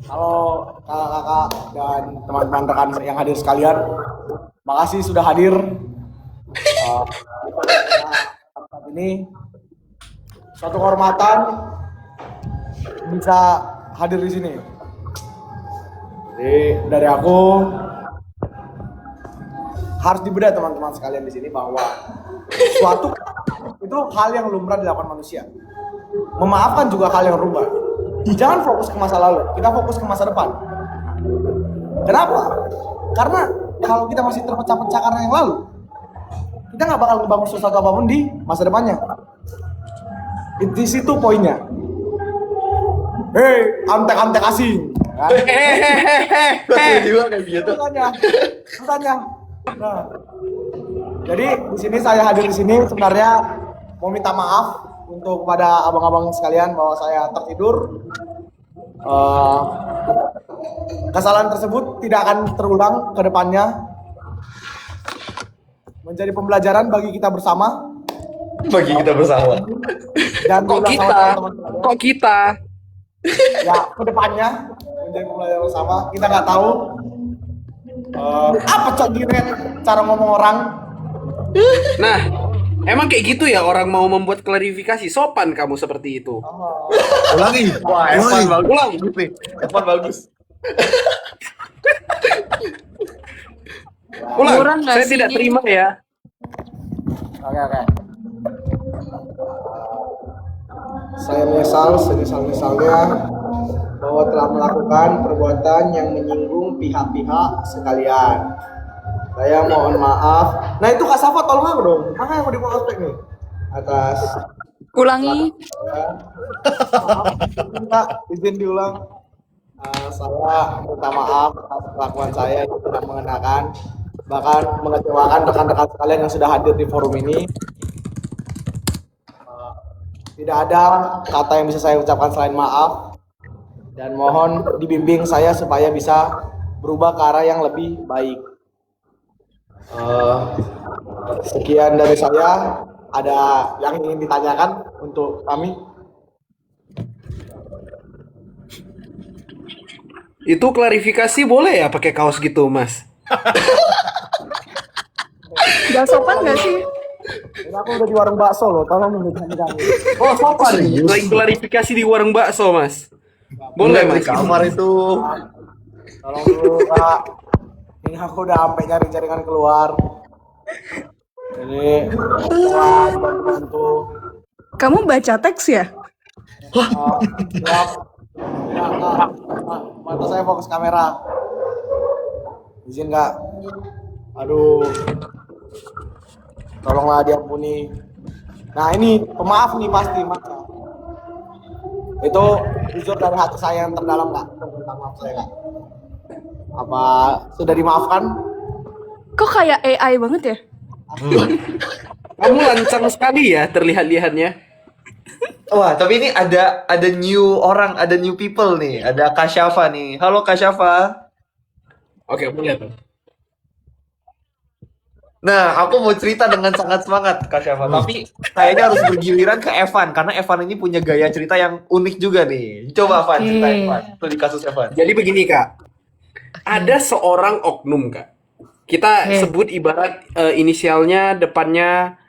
Halo kakak-kakak dan teman-teman rekan yang hadir sekalian, makasih sudah hadir. Saat ini suatu kehormatan bisa hadir di sini. Jadi dari aku harus dibedah teman-teman sekalian di sini bahwa suatu itu hal yang lumrah dilakukan manusia. Memaafkan juga hal yang lumrah. Jangan fokus ke masa lalu, kita fokus ke masa depan. Kenapa? Karena kalau kita masih terpecah-pecah karena yang lalu, kita nggak bakal ngebangun sesuatu apapun di masa depannya. Di situ poinnya. Hei, antek-antek asing. Kan? Juga kayak gitu. Tanya. Nah, jadi di sini saya hadir di sini sebenarnya mau minta maaf untuk kepada abang-abang sekalian bahwa saya tertidur. Kesalahan tersebut tidak akan terulang ke depannya. Menjadi pembelajaran bagi kita bersama. Bagi kita bersama. Dan Kok diulang sama kita? teman-teman. Kok kita? Ya, ke depannya menjadi pembelajaran bersama. Kita nggak tahu apa cok direct cara ngomong orang. Nah, emang kayak gitu ya orang mau membuat klarifikasi. Sopan kamu seperti itu. Ulangi. Wah, Evan bagus. Ulang. Evan bagus. Ulang. Kurang nggak Saya sih tidak ini? terima ya. Oke. Saya menyesal semisal-misalnya bahwa telah melakukan perbuatan yang menyinggung pihak-pihak sekalian. Saya mohon maaf. Nah itu Kak Safa tolong aku dong. Makanya aku di prospek nih. Atas Ulangi. minta izin diulang. Saya minta maaf atas kelakuan saya yang tidak mengenakan, bahkan mengecewakan rekan-rekan sekalian yang sudah hadir di forum ini. Tidak ada kata yang bisa saya ucapkan selain maaf, dan mohon dibimbing saya supaya bisa berubah ke arah yang lebih baik. Sekian dari saya. Ada yang ingin ditanyakan untuk kami? Itu klarifikasi boleh ya pakai kaos gitu, Mas? Gak sopan gak sih? Ini aku udah di warung bakso loh, tolong nunjukin kami. Oh, sopan. Lagi klarifikasi di warung bakso, Mas. Boleh, Enggak, di Mas. kamar itu. Tolong dulu Kak. Ini aku udah sampai nyari-nyari kan keluar. Jadi, bantu. Kamu baca teks ya? Siap. Ya, Kak. Mata saya fokus kamera. Izin Kak. Aduh. Tolonglah diampuni. Nah ini pemaaf nih pasti maka. Itu jujur dari hati saya yang terdalam Kak. Tentang maaf saya Kak. Apa sudah dimaafkan? Kok kayak AI banget ya? Kamu lancang sekali ya terlihat-lihatnya. Wah, tapi ini ada new orang, ada new people nih. Ada Kak Syafa nih. Halo Kak Syafa. Oke, boleh tuh. Nah, aku mau cerita dengan sangat semangat Kak Syafa. Tapi kayaknya harus bergiliran ke Evan karena Evan ini punya gaya cerita yang unik juga nih. Coba Evan, cerita Evan. Itu di kasus Evan. Jadi begini, Kak. Ada seorang oknum, Kak. Kita sebut ibarat inisialnya depannya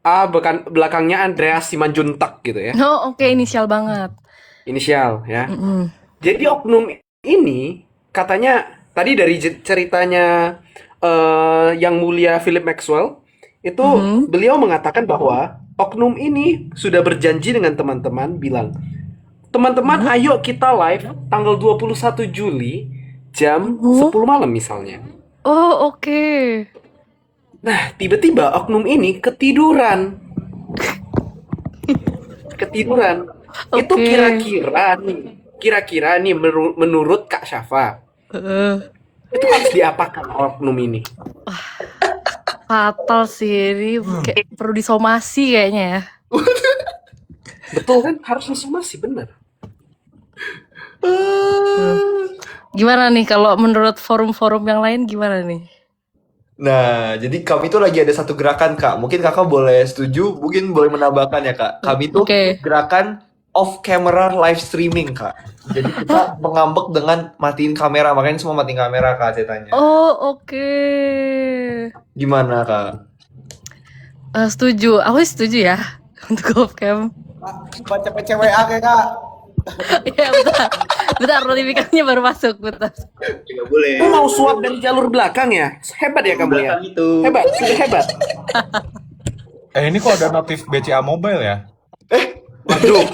A, belakangnya Andreas Simanjuntak gitu ya. Oh, oke, inisial banget. Inisial ya. Jadi oknum ini katanya tadi dari ceritanya yang mulia Philip Maxwell itu beliau mengatakan bahwa oknum ini sudah berjanji dengan teman-teman bilang, teman-teman ayo kita live tanggal 21 Juli jam 10 malam misalnya. Oh, oke. Nah, tiba-tiba oknum ini ketiduran. Ketiduran. Itu Oke. kira-kira nih menurut Kak Syafa, itu harus diapakan oknum ini? Fatal sih, ini kayak perlu disomasi kayaknya ya. Betul kan? Harus disomasi, benar. Gimana nih kalau menurut forum-forum yang lain gimana nih? Nah, jadi kami tuh lagi ada satu gerakan, Kak. Mungkin Kakak boleh setuju, mungkin boleh menambahkan ya, Kak. Kami tuh Oke. gerakan off camera live streaming, Kak. Jadi kita mengambek dengan matiin kamera, makanya semua matiin kamera, Kak, ceritanya. Oh, oke. Gimana, Kak? Setuju, aku setuju ya untuk off cam. Baca PCWA kayak Kak. Ya bentar, bentar notifikasinya baru masuk, bentar. Nggak boleh. Kamu mau suap dari jalur belakang ya? Hebat ya kamu ya? Itu. Hebat, sudah hebat. Ini kok ada notif BCA Mobile ya? Waduh.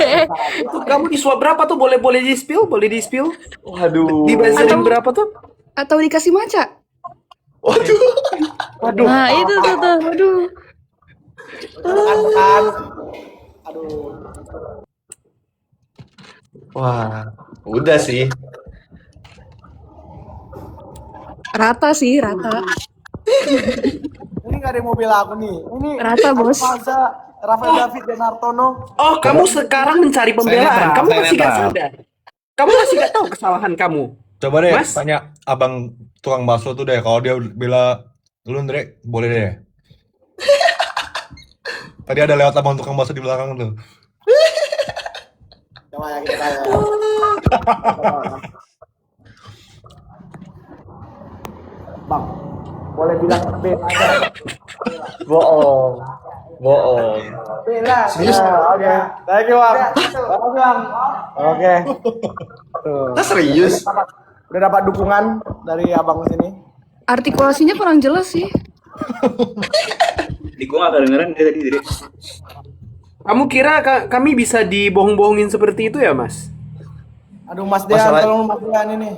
Itu kamu di suap berapa tuh? Boleh di spill? Boleh di spill? Waduh. Di buzzerin berapa tuh? Atau dikasih maca? Waduh. Waduh. Nah, itu tuh, waduh. Tekan. Aduh. Wah, udah sih. Rata sih, rata. Ini nggak ada mobil aku nih. Ini Rata, Bos. Mazda, Rafael David dan Hartono. Oh, kamu sekarang mencari pembelaan. Kamu masih gak sadar. Kamu masih gak tahu kesalahan kamu. Coba deh Mas? tanya abang tukang bakso tuh deh. Kalau dia bela lu Ndre, boleh deh. Tadi ada lewat abang tukang bakso di belakang tuh. Coba ya kita tanya. Bang, boleh bilang B aja. Bohong. Bohong. Bela. Oke. Thank you, Bang. Makasih, Bang. Oke. Tuh. Kita serius? Udah dapat dukungan dari abang sini. Artikulasinya kurang jelas sih. Di gua gak kedengeran dari tadi, Dre. Kamu kira kami bisa dibohong-bohongin seperti itu ya, Mas? Aduh, Mas Dean, Masalah- tolong Mas Dean ini.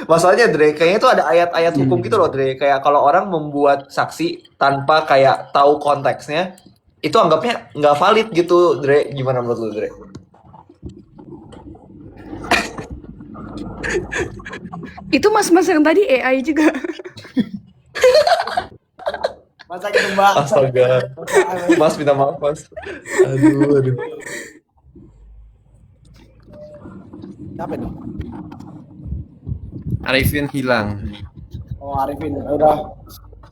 Masalahnya Dre, kayaknya tuh ada ayat-ayat hukum gitu loh Dre. Kayak kalau orang membuat saksi tanpa kayak tahu konteksnya, itu anggapnya nggak valid gitu Dre. Gimana menurut lu Dre? Itu mas-mas yang tadi AI juga. Masa gitu, Mbak. Astaga. Mas minta maaf mas. Aduh. Siapa nih? Arifin hilang. Oh, Arifin. Udah.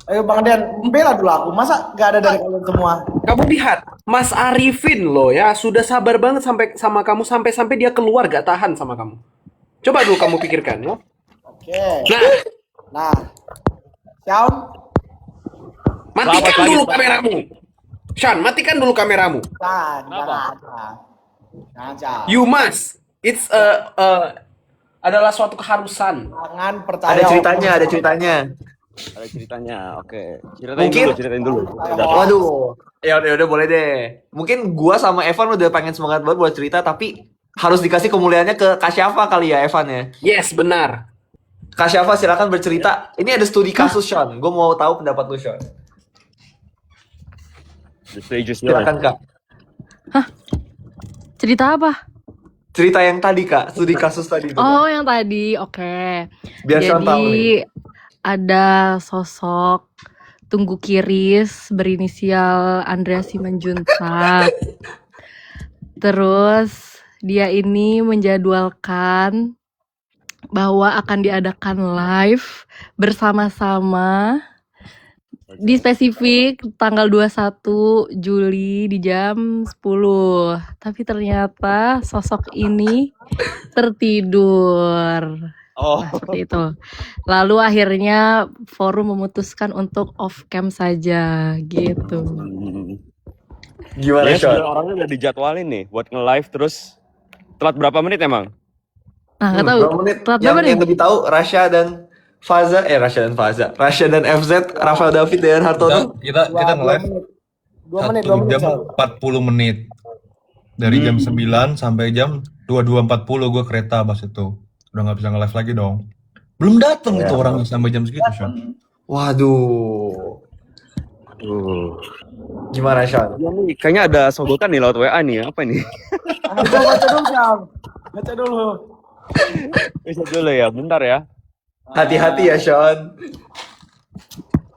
Ayo Bang Dean, bela dulu aku. Masa nggak ada dari kalian semua? Kamu lihat, Mas Arifin loh ya, sudah sabar banget sampai sama kamu sampai dia keluar gak tahan sama kamu. Coba dulu kamu pikirkan ya. Oke. Nah, Nah. Xiaom. matikan dulu kameramu. Sean, matikan dulu kameramu. Jangan. Jangan. You must. It's adalah suatu keharusan. Jangan percaya. Ada ceritanya, ada ceritanya. Ada ceritanya, oke. Mungkin- Ceritain dulu. Waduh, ya udah boleh deh. Mungkin gua sama Evan udah pengen semangat banget buat cerita, tapi harus dikasih kemuliaannya ke Kak Syafa kali ya, Evan ya. Yes, benar. Kak Syafa silakan bercerita. Ini ada studi kasus, Sean. Gue mau tahu pendapat lu, Sean. The stage is yours. Silakan, Kak. Cerita apa? Cerita yang tadi, Kak. Studi kasus tadi. itu, Kak. Oh, yang tadi. Oke. Biar Sean tahu nih. Jadi ada sosok Tunggu Kiris berinisial Andrea Simanjuntak. Terus dia ini menjadwalkan bahwa akan diadakan live bersama-sama di spesifik tanggal 21 Juli di jam 10. Tapi ternyata sosok ini tertidur. Oh, Nah, seperti itu. Lalu akhirnya forum memutuskan untuk off cam saja gitu. Gimana, ya Sean? sebenarnya orangnya udah dijadwalin nih buat nge-live terus telat berapa menit emang? Nah, nggak tahu. Berapa menit? Telat Yang, berapa nih? yang lebih tahu Rasha dan FZ, Rafael David dan Hartono. Kita nge-live 2 menit, 1 jam 40 menit. Dari jam 9 sampai jam 22.40 gue kereta pas itu. Udah nggak bisa nge-live lagi dong. Belum datang itu orang sampai jam segitu, Sean. Waduh. Gimana, Sean? Ya nih, kayaknya ada sogokan nih lewat WA nih. Apa nih? Baca dulu, Syam. Baca dulu. Bisa dulu ya, bentar ya. Hati-hati ya, Sean.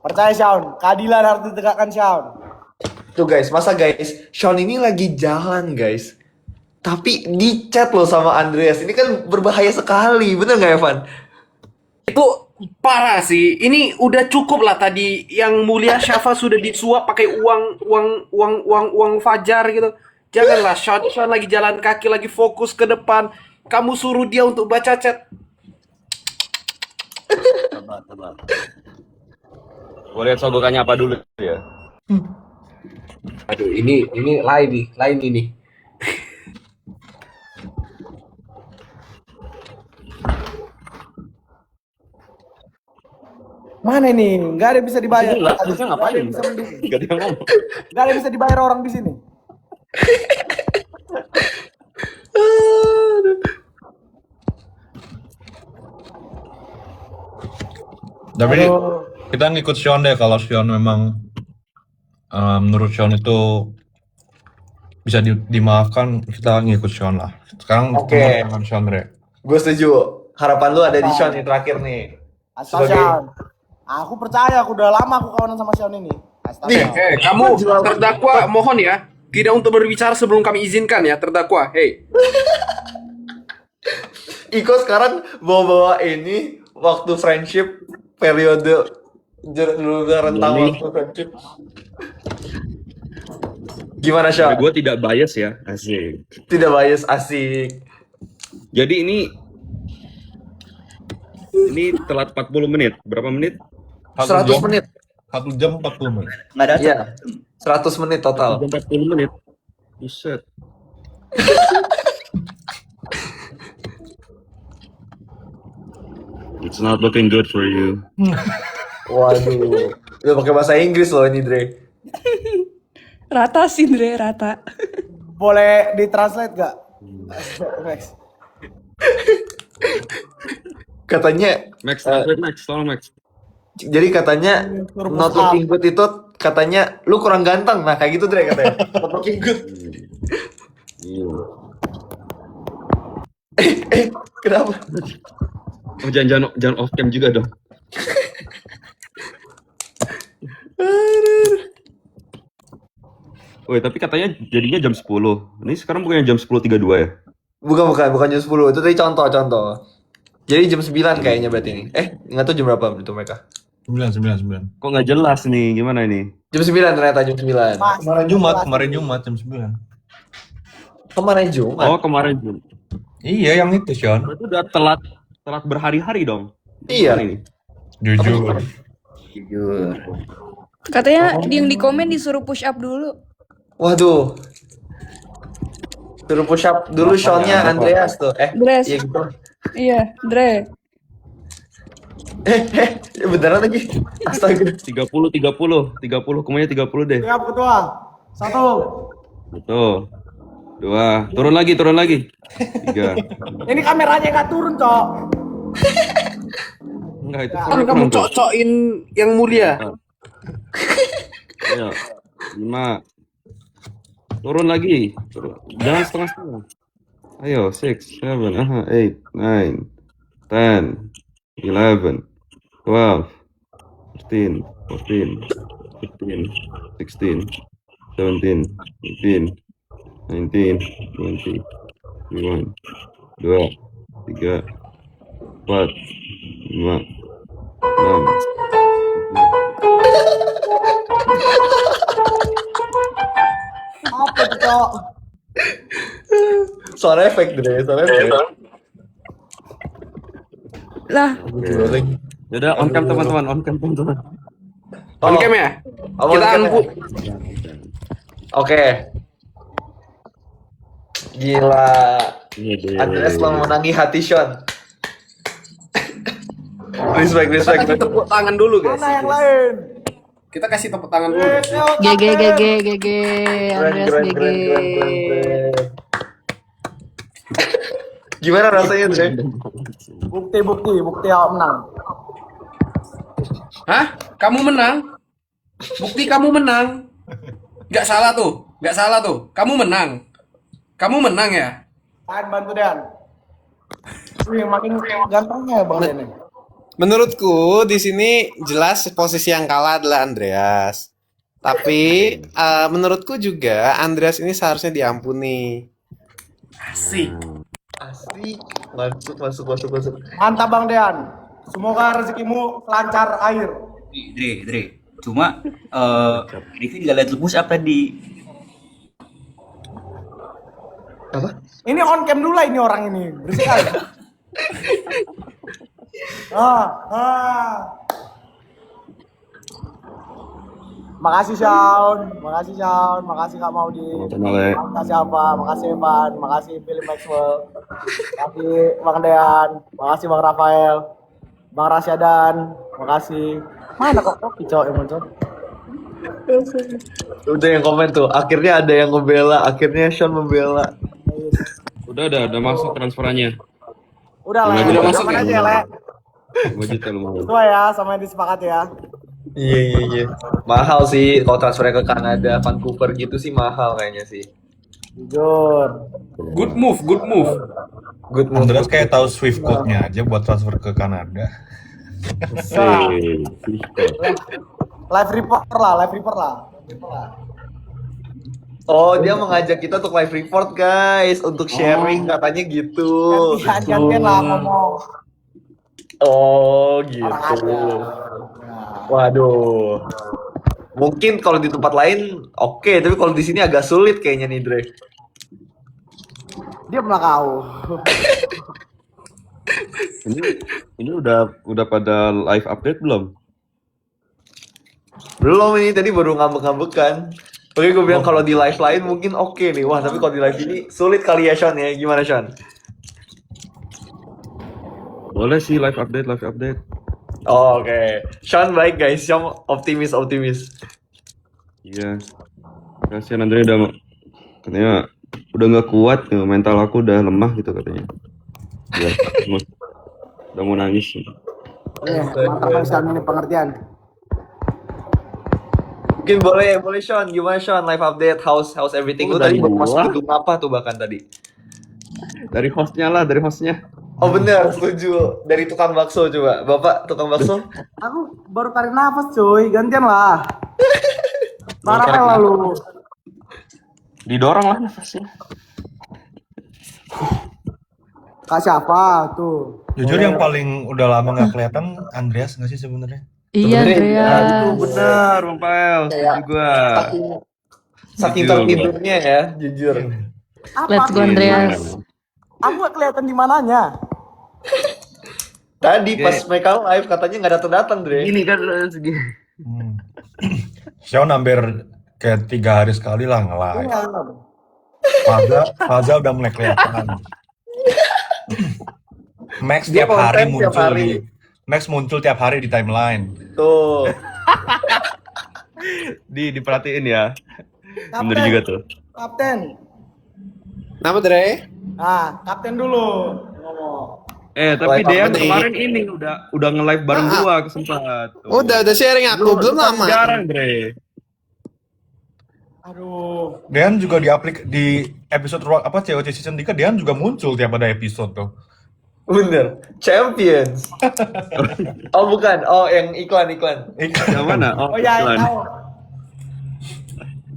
Percaya, Syam. Keadilan harus ditegakkan, Syam. Tuh guys, Sean ini lagi jalan, guys. Tapi di chat loh sama Andreas. Ini kan berbahaya sekali, bener nggak, Evan? Itu parah sih. Ini udah cukup lah tadi yang mulia Syafa sudah disuap pakai uang fajar gitu. Janganlah Sean lagi jalan kaki, lagi fokus ke depan. Kamu suruh dia untuk baca chat. Sabar. Gue lihat sogokannya apa dulu ya. Aduh, ini lain ini. Mana ini? Nggak ada yang bisa dibayar. Harusnya ngapain? Nggak ada yang bisa mending. Gak ada yang ngomong. Nggak ada yang bisa dibayar orang di sini. Tapi kita ngikut Sean deh kalau Sean memang menurut Sean itu bisa dimaafkan, kita ngikut Sean lah. Sekarang Oke. dengan Sean Dre. Gue setuju. Harapan lu ada di Sean yang terakhir nih. Asal Syam. Aku percaya, aku udah lama aku kawanan sama Syam ini. Nih, kamu terdakwa mohon ya, tidak untuk berbicara sebelum kami izinkan ya, terdakwa. Hey. Iko sekarang bawa ini waktu friendship periode rentang waktu friendship. Gimana, Syah? Gue tidak bias ya, asik. Tidak bias, asik. Jadi ini telat 40 menit. Berapa menit? 100 menit. 1 jam 40 menit. Nggak ada. Iya. 100 menit total. 40 menit. Buset. It's not looking good for you. Waduh. Udah pakai bahasa Inggris loh ini, Dre. Rata sih, Dre, rata. Boleh ditranslate gak? Max. Katanya Max, translate Max, tolong Max. jadi katanya not looking good itu katanya lu kurang ganteng. Nah, kayak gitu, Dre, katanya. Not looking good. Kenapa? Oh, jangan off cam juga dong. Woi, tapi katanya jadinya jam 10. Ini sekarang bukannya jam 10.32 ya? Bukan jam 10. Itu tadi contoh. Jadi jam 9 kayaknya berarti ini. Nggak tahu jam berapa itu mereka. 9. Kok nggak jelas nih, gimana ini? Jam 9 ternyata, jam 9. Kemarin Jumat jam 9. Kemarin Jumat? Oh, kemarin Jumat. Iya, yang itu, Sean. Itu udah telat berhari-hari dong. Iya. Gimana ini? Jujur. Jujur. Katanya yang di komen disuruh push up dulu. Waduh. Suruh push up dulu Sean-nya Andreas tuh. Andreas. Iya gitu. Iya, Dre. Beneran lagi. Astaga. 30, kemanya 30 deh. Siap ketua. 1. Betul. 2, turun lagi. 3. Ini kameranya nggak turun, Cok. Enggak itu. Kan kamu cocok-cokin yang mulia. Ayo. 5. Turun lagi. Jangan setengah-setengah. Ayo, 6, 7, 8, 9, 10, 11, 12, 13, 14, 15, 16, 17, 18, 19, 20, 21, 2, 3, 4, 5, 6. Apa itu, Cok? Suara efek Dre, suara efek. Lah, Yaudah, on cam teman-teman, on cam teman-teman. On cam ya? Oh, Kita on cam unput. Oke. Gila. Andreas lo menangi hati Sean. Respect. Kita kasih tepuk tangan dulu guys. Mana yang lain? Kita kasih tepuk tangan dulu. GG Andreas Keren. GG. Gimana rasanya Dre? Bukti awak menang. Hah? Kamu menang? Bukti kamu menang. Nggak salah tuh. Kamu menang ya? Tahan bantu Dan. Wih, makin gantengnya Bang Den. Menurutku di sini jelas posisi yang kalah adalah Andreas. Tapi menurutku juga Andreas ini seharusnya diampuni. Asik. Masuk. Mantap Bang Dean. Semoga rezekimu lancar air. Dre. Cuma Rifki juga lihat lu push up tadi. Apa? Ini on cam dulu lah ini orang ini. Berisik kali. Makasih Shaun, makasih Kak Maudi, makasih apa, makasih Evan, makasih Billy Maxwell, makasih Bang Dean, makasih Bang Rafael, Bang Rasyadan, makasih. Mana kok kopi cowok emang cowok? Udah yang komen tuh. Akhirnya ada yang ngebela. Akhirnya Sean membela. Udah masuk transferannya. Udah lah, Udah masuk aja ya? Le. 2 juta lumayan. Itu ya, sama yang disepakati ya. Iya. Mahal sih kalau transfernya ke Kanada, Vancouver gitu sih mahal kayaknya sih. Jujur. Good move. Andreas kayak tahu Swift code-nya aja buat transfer ke Kanada. Live report lah. Oh, dia mengajak kita untuk live report guys, untuk sharing katanya gitu. Gantian lah ngomong. Oh, gitu. Waduh. Mungkin kalau di tempat lain oke, tapi kalau di sini agak sulit kayaknya nih, Dre. Dia pernah kau. Ini udah pada live update belum? Belum, ini tadi baru ngambek-ngambekan. Oke, gue bilang kalau di live lain mungkin oke nih. Wah, tapi kalau di live ini sulit kali ya, Sean ya. Gimana, Sean? Boleh sih live update. Oh, oke. Sean baik guys, Sean optimis. Iya. Kasihan Andre katanya udah nggak kuat, mental aku udah lemah gitu katanya. Ya, udah mau nangis. Mantap Sean ini pengertian. Mungkin boleh Sean. Gimana Sean? Live update, how's everything? Lu tadi baru masuk gedung apa tuh bahkan tadi? Dari hostnya. Oh bener, setuju. Dari tukang bakso coba. Bapak tukang bakso. Aku baru tarik nafas cuy, gantian lah. Marah lalu. Didorong lah nafasnya. Kak siapa tuh? Jujur yang paling udah lama nggak kelihatan Andreas nggak sih sebenarnya? Iya Andreas. Itu benar, Bang Pael. Juga. Saking tertidurnya ya, jujur. Let's go Andreas. Aku gak kelihatan di mananya. Tadi pas mereka live katanya nggak datang, Dre. Ini kan segini. Sean hampir kayak 3 hari sekali lah nge-live. Faza udah mulai kelihatan. Max Dia tiap hari konten tiap muncul hari. Max muncul tiap hari di timeline. Tuh. Diperhatiin ya. Bener Kapten, juga tuh. Kapten. Nama Dre? Nah, kapten dulu ngomong. Tapi Live Dean update. kemarin ini udah nge-live bareng gua sempat. Udah sharing aku, belum lama. Jarang, Dre. Aduh. Dean juga di episode COC season 3 Dean juga muncul tiap ada episode tuh. Bener. Champions. Oh bukan. Oh yang iklan. Yang mana? Oh ya, iklan. tahu.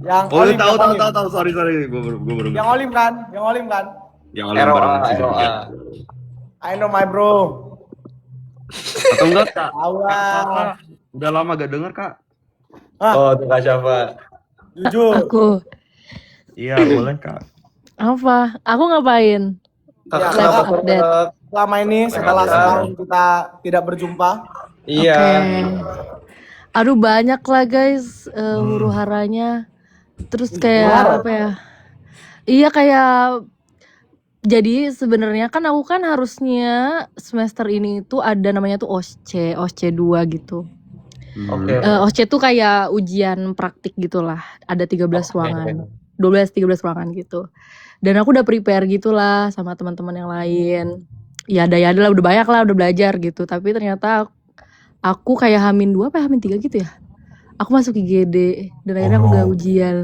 Yang Oh, Olim, tahu. yang Olim. Sorry. Gua baru Yang Olim kan? Yang Olim kan? Yang Olim bareng season 3. I know my bro. Atau enggak, Kak? Tahu lah. Udah lama gak denger, Kak? Oh tuh Kak Syafa. Jujur. Aku Iya, boleh, Kak. apa? Aku ngapain? Ya, Kenapa update. selama ini setelah setahun kita tidak berjumpa. Iya. Oke. Aduh banyak lah guys huru haranya. Terus kayak apa ya? Iya kayak jadi sebenarnya kan aku kan harusnya semester ini itu ada namanya tuh OSCE 2 gitu. Oke. OSCE tuh kayak ujian praktik gitulah. Ada 13 ruangan. 12-13 ruangan gitu. Dan aku udah prepare gitulah sama teman-teman yang lain. Ya ada lah udah banyak lah udah belajar gitu. Tapi ternyata aku kayak H-2 apa H-3 gitu ya. Aku masuk IGD dan akhirnya aku gak ujian.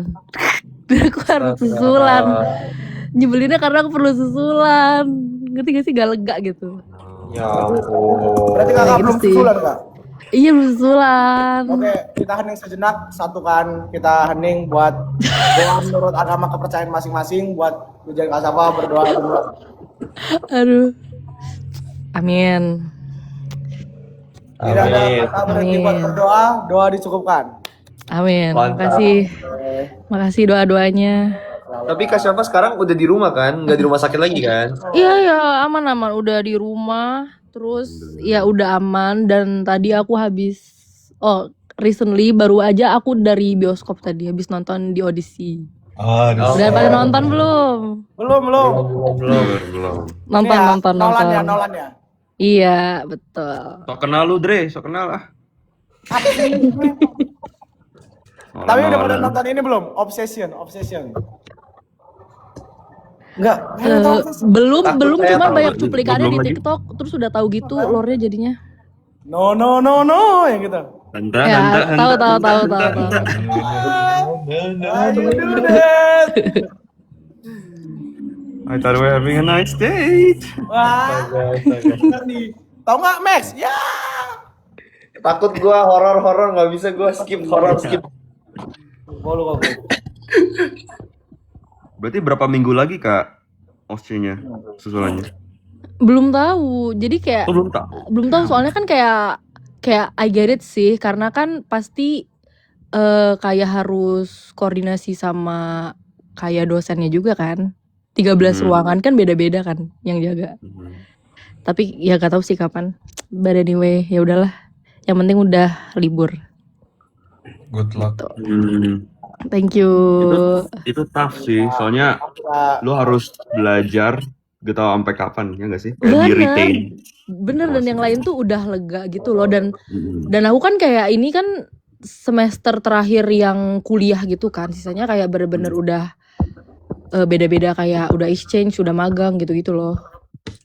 Dan aku harus susulan. Nyebelinnya karena aku perlu susulan. Ngerti gak sih? Gak lega gitu. Ya ampun. Berarti kakak Gitu belum sih. susulan kak? Iya belum susulan. Oke, kita hening sejenak, satukan kita hening buat doa menurut agama kepercayaan masing-masing buat ujian Kak Safa berdoa dulu. Aduh. Amin. Tidak ada Amin. kata berhenti buat berdoa, doa dicukupkan. Amin. Mantap. Makasih doa-doanya. Tapi Kak Syafa sekarang udah di rumah kan? Nggak di rumah sakit lagi kan? Iya ya aman-aman udah di rumah. Terus ya udah aman dan tadi aku habis recently baru aja aku dari bioskop tadi habis nonton di Odyssey. Udah pada nonton belum? Belum. Belum. Nonton. Nolan ya. Iya, betul. Sok kenal lu, Dre. Sok kenal lah. Tapi udah pada nonton ini belum? Obsession. Enggak. Belum saya cuma tahu. banyak cuplikannya di Belum lagi. TikTok terus udah tahu gitu lore-nya jadinya. No yang gitu. Ya, tahu. Ayo do that. I thought we were having a nice date. Wah. Bener nih. Tahu nggak Max? Ya. Takut gua horor nggak bisa gua skip. Bolu kok. Berarti berapa minggu lagi, Kak? OSCE-nya, susulannya? Belum tahu. Jadi kayak Oh, belum tahu. belum tahu soalnya kan kayak I get it sih karena kan pasti kayak harus koordinasi sama kayak dosennya juga kan. 13 ruangan kan beda-beda kan yang jaga. Tapi ya gak tahu sih kapan. But anyway, ya udahlah. Yang penting udah libur. Good luck. Thank you. Itu tough sih, soalnya lu harus belajar gak tau sampai kapan, ya gak sih? Kayak di retain. Bener dan yang lain tuh udah lega gitu loh dan aku kan kayak ini kan semester terakhir yang kuliah gitu kan. Sisanya kayak bener-bener udah beda-beda kayak udah exchange, udah magang gitu-gitu loh.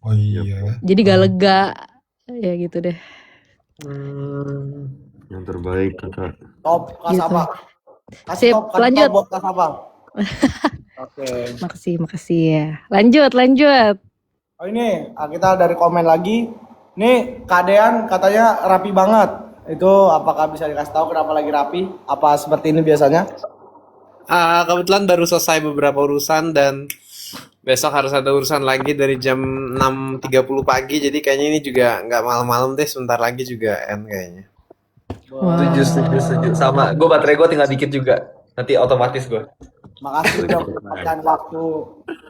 Oh iya. Jadi gak lega. Ya gitu deh. Yang terbaik, Kakak. Top Kak Gitu. Safa. Sip, lanjut. Buat Kak Safa. Oke. Makasih ya. Lanjut. Oh ini kita dari komen lagi. Nih Kak Dean katanya rapi banget. Itu apakah bisa dikasih tahu kenapa lagi rapi? Apa seperti ini biasanya? Kebetulan baru selesai beberapa urusan dan besok harus ada urusan lagi dari jam 6.30 pagi. Jadi kayaknya ini juga nggak malam-malam deh. Sebentar lagi juga end kayaknya. Setuju. Sama. Gue baterai gue tinggal dikit juga. Nanti otomatis gue. Makasih udah menyempatkan waktu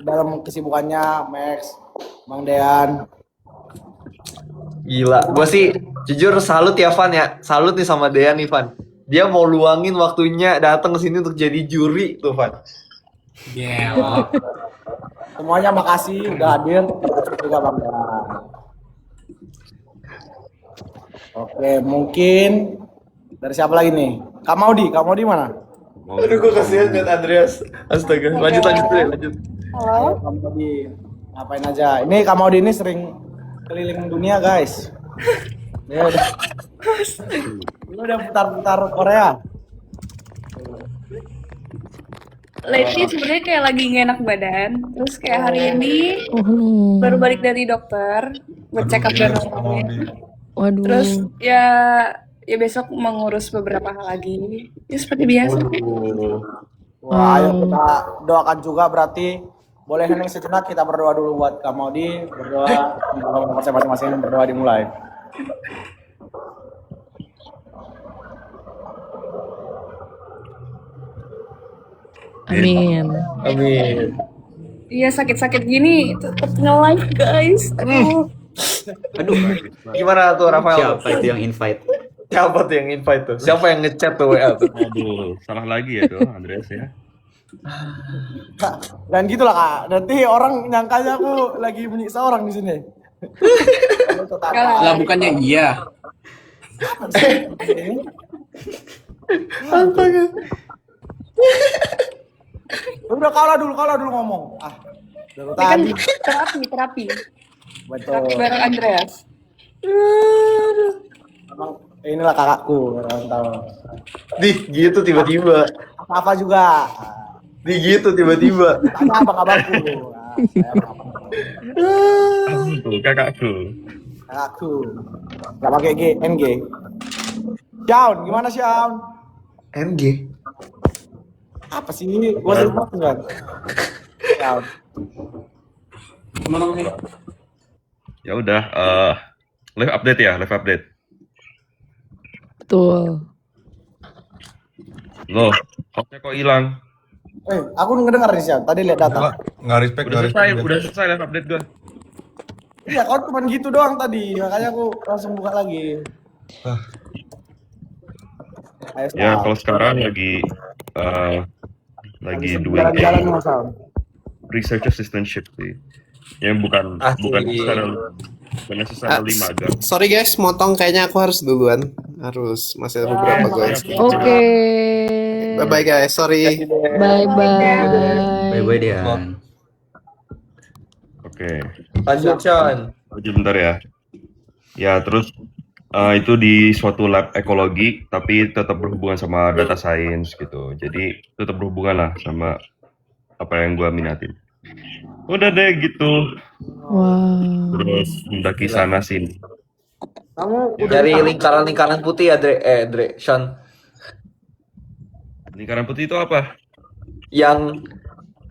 dalam kesibukannya Max, Bang Dean. Gila. Gue sih jujur salut ya Van ya. Salut nih sama Dean nih Van. Dia mau luangin waktunya datang ke sini untuk jadi juri tuh, Van. Yeah. Semuanya makasih udah hadir. Terus juga Bang Dan. Oke, mungkin dari siapa lagi nih? Kak Maudi mana? Aduh, gue kasihan liat Andreas. Astaga, lanjut deh, lanjut. Halo. Kak Maudi, ngapain aja? Ini Kak Maudi ini sering keliling dunia guys. Dia udah putar-putar Korea. Lately sebenarnya kayak lagi gak enak badan. Terus kayak hari ini baru balik dari dokter buat check up dan lain-lain. Waduh. Terus ya besok mengurus beberapa hal lagi. Ya seperti biasa. Wah, ayo kita doakan juga berarti. Boleh hening sejenak kita berdoa dulu buat Kak Maudi. Berdoa, masing-masing berdoa dimulai. Amin. Amin. Iya sakit-sakit gini tetap nge-live guys. Aduh. Aduh, Gimana tuh, Rafael? siapa itu yang invite? Siapa tuh yang invite tuh? Siapa yang ngechat tuh WA tuh? Aduh, salah lagi ya dong Andreas ya. Dan gitulah Kak. Nanti orang nyangkanya aku lagi menyiksa orang di sini. Lah bukannya iya. Udah kalah dulu ngomong. Dari Ini kan tadi. terapi. Betul. Bareng Andreas. Emang inilah kakakku, orang tahu. Dih, gitu tiba-tiba. Apa juga. Dih, gitu tiba-tiba. Tanya abang-abangku. Tuh kakakku. Kakakku. Gak pakai NG. Down, gimana sih Down? NG. Apa sih ini? Gua lupa kan. Down. Ya udah, live update ya, live update. Betul. Loh, hostnya kok hilang? Aku ngedengar nih Sian. Tadi lihat data. Nggak respect, Udah selesai live update gue. Iya, kau cuma gitu doang tadi. Makanya aku langsung buka lagi. Ayo, Ya Sal. kalau sekarang lagi doing Jalan-jalan a Mas Sal. research assistantship sih. Yang bukan secara 5 jam. Sorry guys, motong kayaknya aku harus duluan. Masih ada beberapa guys. Oke. Bye bye guys, sorry. Bye bye. Bye-bye Dian. Oke. Lanjut, Sean. Bentar ya. Ya terus itu di suatu lab ekologi tapi tetap berhubungan sama data science gitu. Jadi tetap berhubungan lah sama apa yang gua minatin. Udah deh gitu. Wow. Terus mendaki sana sini. Kamu udah Dari lingkaran-lingkaran putih ya, Dre, Sean. Lingkaran putih itu apa? Yang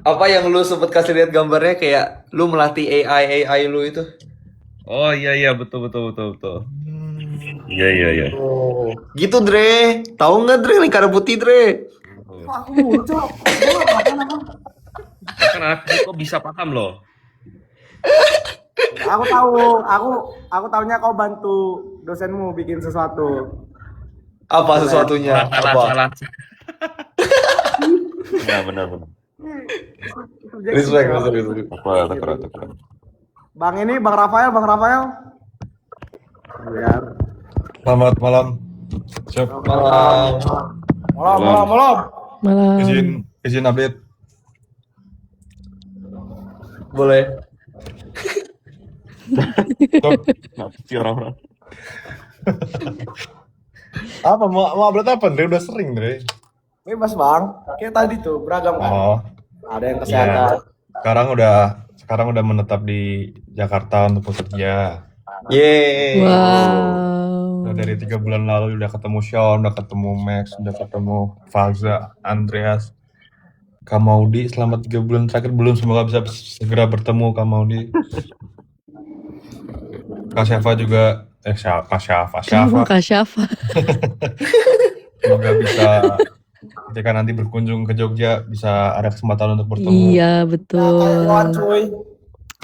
apa yang lu sempet kasih lihat gambarnya kayak lu melatih AI lu itu. Oh iya betul. Iya. Oh, gitu Dre. Tahu nggak Dre lingkaran putih Dre? aku muncul. Kan aku kok bisa paham loh. Aku tahu, aku tahunya kau bantu dosenmu bikin sesuatu. Apa sesuatunya? Apa? Salah. Ya benar. Respect. Tepat. Bang Rafael. Ya. Selamat malam. Siap. Malam. Malam. Izin update. Boleh. Kenapa sih orang-orang? Apa mau update apa? Dre udah sering, Dre. Bebas Bang, kayak tadi tuh beragam kan. Oh, Ada yang kesehatan. sekarang udah menetap di Jakarta untuk bekerja. Yeay. Wow. Udah dari 3 bulan lalu udah ketemu Sean, udah ketemu Max, udah ketemu Faza, Andreas, Kak Maudi. Selama 3 bulan terakhir belum, semoga bisa segera bertemu Kak Maudi. Kak Syafa juga, Kak Syafa. Kak Syafa. Semoga bisa ketika nanti berkunjung ke Jogja bisa ada kesempatan untuk bertemu. Iya, betul.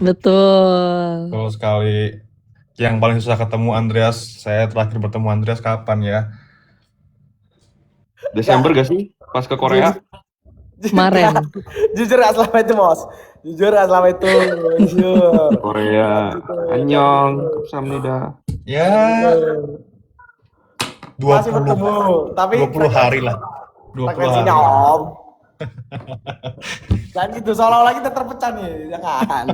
Betul. Betul sekali. Yang paling susah ketemu Andreas, saya terakhir bertemu Andreas kapan ya? Desember gak sih? Pas ke Korea? Kemarin. Jujur gak selama itu, Bos? Jujur gak selama itu? Jujur. Korea. Annyeong. Kamsahamnida. Ya, Masih 20 bertemu, tapi 20 hari lah. 20 hari. frekuensinya Om. Jangan gitu, seolah-olah kita terpecah nih, jangan.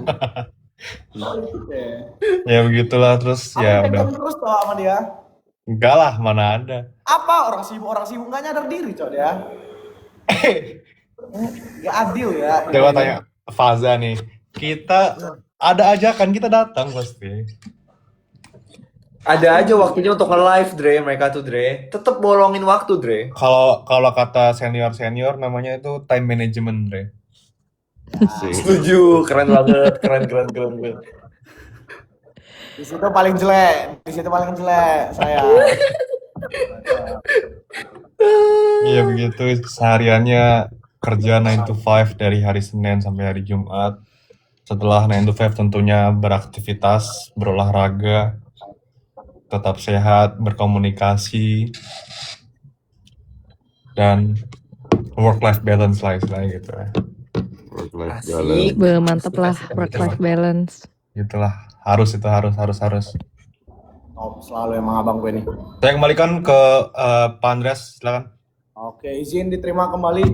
Ya begitulah, terus Aku ya pegang udah. terus tuh sama dia. Enggak lah, mana ada. Apa orang sibuk nggak nyadar diri, Cok dia. Gak adil ya. Coba tanya Faza nih. Kita ada ajakan, kita datang pasti. Ada aja waktunya untuk nge-live, Dre, mereka tuh, Dre. Tetep bolongin waktu, Dre. Kalau kata senior namanya itu time management, Dre. Setuju, keren banget, keren. Di situ paling jelek saya. Iya begitu, sehariannya kerja 9 to 5 dari hari Senin sampai hari Jumat. Setelah 9 to 5 tentunya beraktivitas, berolahraga, tetap sehat, berkomunikasi, dan work-life balance lah istilahnya gitu ya. Work-life Asik. balance. Mantep lah work-life balance. Itulah, harus. Top, selalu emang abang gue nih. Saya kembalikan ke Pak Andreas, silakan. Oke, izin diterima kembali.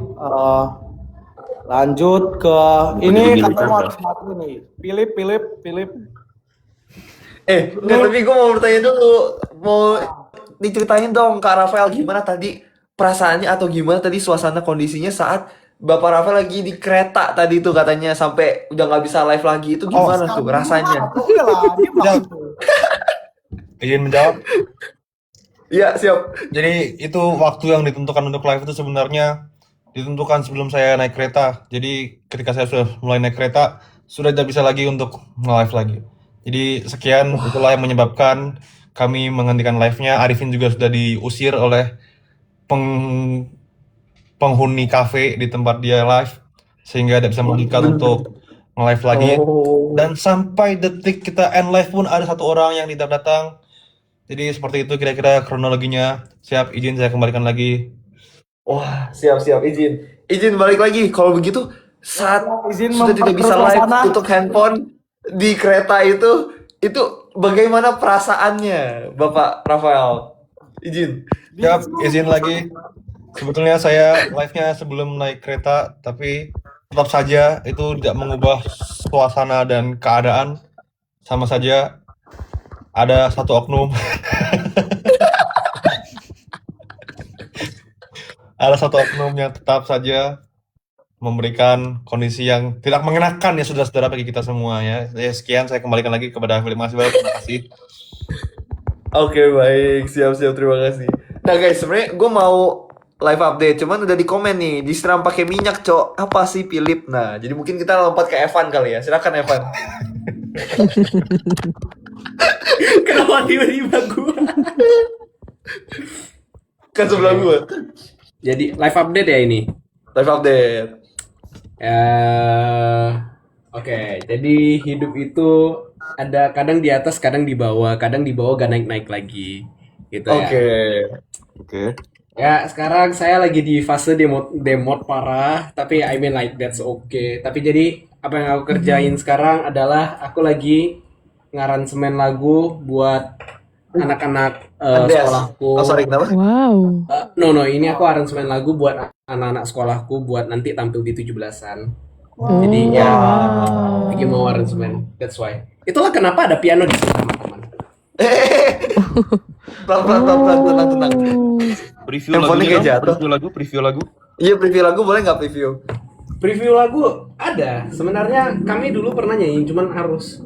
Lanjut ke ini katanya harus mati nih. Philip. Nggak, tapi gue mau bertanya dulu. Mau diceritain dong Kak Rafael gimana tadi perasaannya atau gimana tadi suasana kondisinya saat Bapak Rafael lagi di kereta tadi tuh katanya sampai udah nggak bisa live lagi itu gimana tuh rasanya? Udah lah, dia bilang gitu. Izin menjawab. Iya, siap. Jadi itu waktu yang ditentukan untuk live itu sebenarnya ditentukan sebelum saya naik kereta. Jadi ketika saya sudah mulai naik kereta, sudah tidak bisa lagi untuk nge-live lagi. Jadi sekian, itulah yang menyebabkan kami menghentikan live-nya. Arifin juga sudah diusir oleh penghuni kafe di tempat dia live, sehingga tidak bisa melanjutkan untuk nge-live lagi. Dan sampai detik kita end live pun ada satu orang yang tidak datang. Jadi seperti itu kira-kira kronologinya. Siap, izin saya kembalikan lagi. Wah, siap izin balik lagi. Kalau begitu saat Izin sudah tidak bisa memperkeruh live suasana. tutup handphone di kereta itu bagaimana perasaannya Bapak Rafael? Izin. Siap, izin lagi. Sebetulnya saya live-nya sebelum naik kereta, tapi tetap saja itu tidak mengubah suasana dan keadaan. Sama saja ada satu oknum. Ada satu oknum yang tetap saja memberikan kondisi yang tidak mengenakan ya saudara-saudara bagi kita semua ya. Sekian, saya kembalikan lagi kepada Philip Masbel. Terima kasih. Oke, baik, siap terima kasih. Nah guys, sebenarnya gue mau live update, cuman udah di komen nih, disiram pakai minyak, Cok. Apa sih Philip? Nah, jadi mungkin kita lompat ke Evan kali ya. Silakan Evan. Kenapa tiba-tiba gue? Kan sebelah gue. Jadi live update ya ini. Live update. Oke, jadi hidup itu ada kadang di atas, kadang di bawah gak naik-naik lagi, gitu ya. Oke. Ya, sekarang saya lagi di fase demot parah, tapi I mean like that's okay. Tapi jadi apa yang aku kerjain sekarang adalah aku lagi ngaransemen lagu buat anak-anak Andreas. sekolahku. Oh, sorry, kenapa? Wow. No, ini aku aransemen lagu buat anak-anak sekolahku buat nanti tampil di 17-an. Jadi ya lagi mau aransemen, that's why. Itulah kenapa ada piano di sini, teman-teman. Pelan, tenang. Preview Handphone-nya kayak lagunya jatuh. dong, preview lagu. Iya, preview lagu boleh nggak preview? Preview lagu ada. Sebenarnya kami dulu pernah nyanyi, cuman harus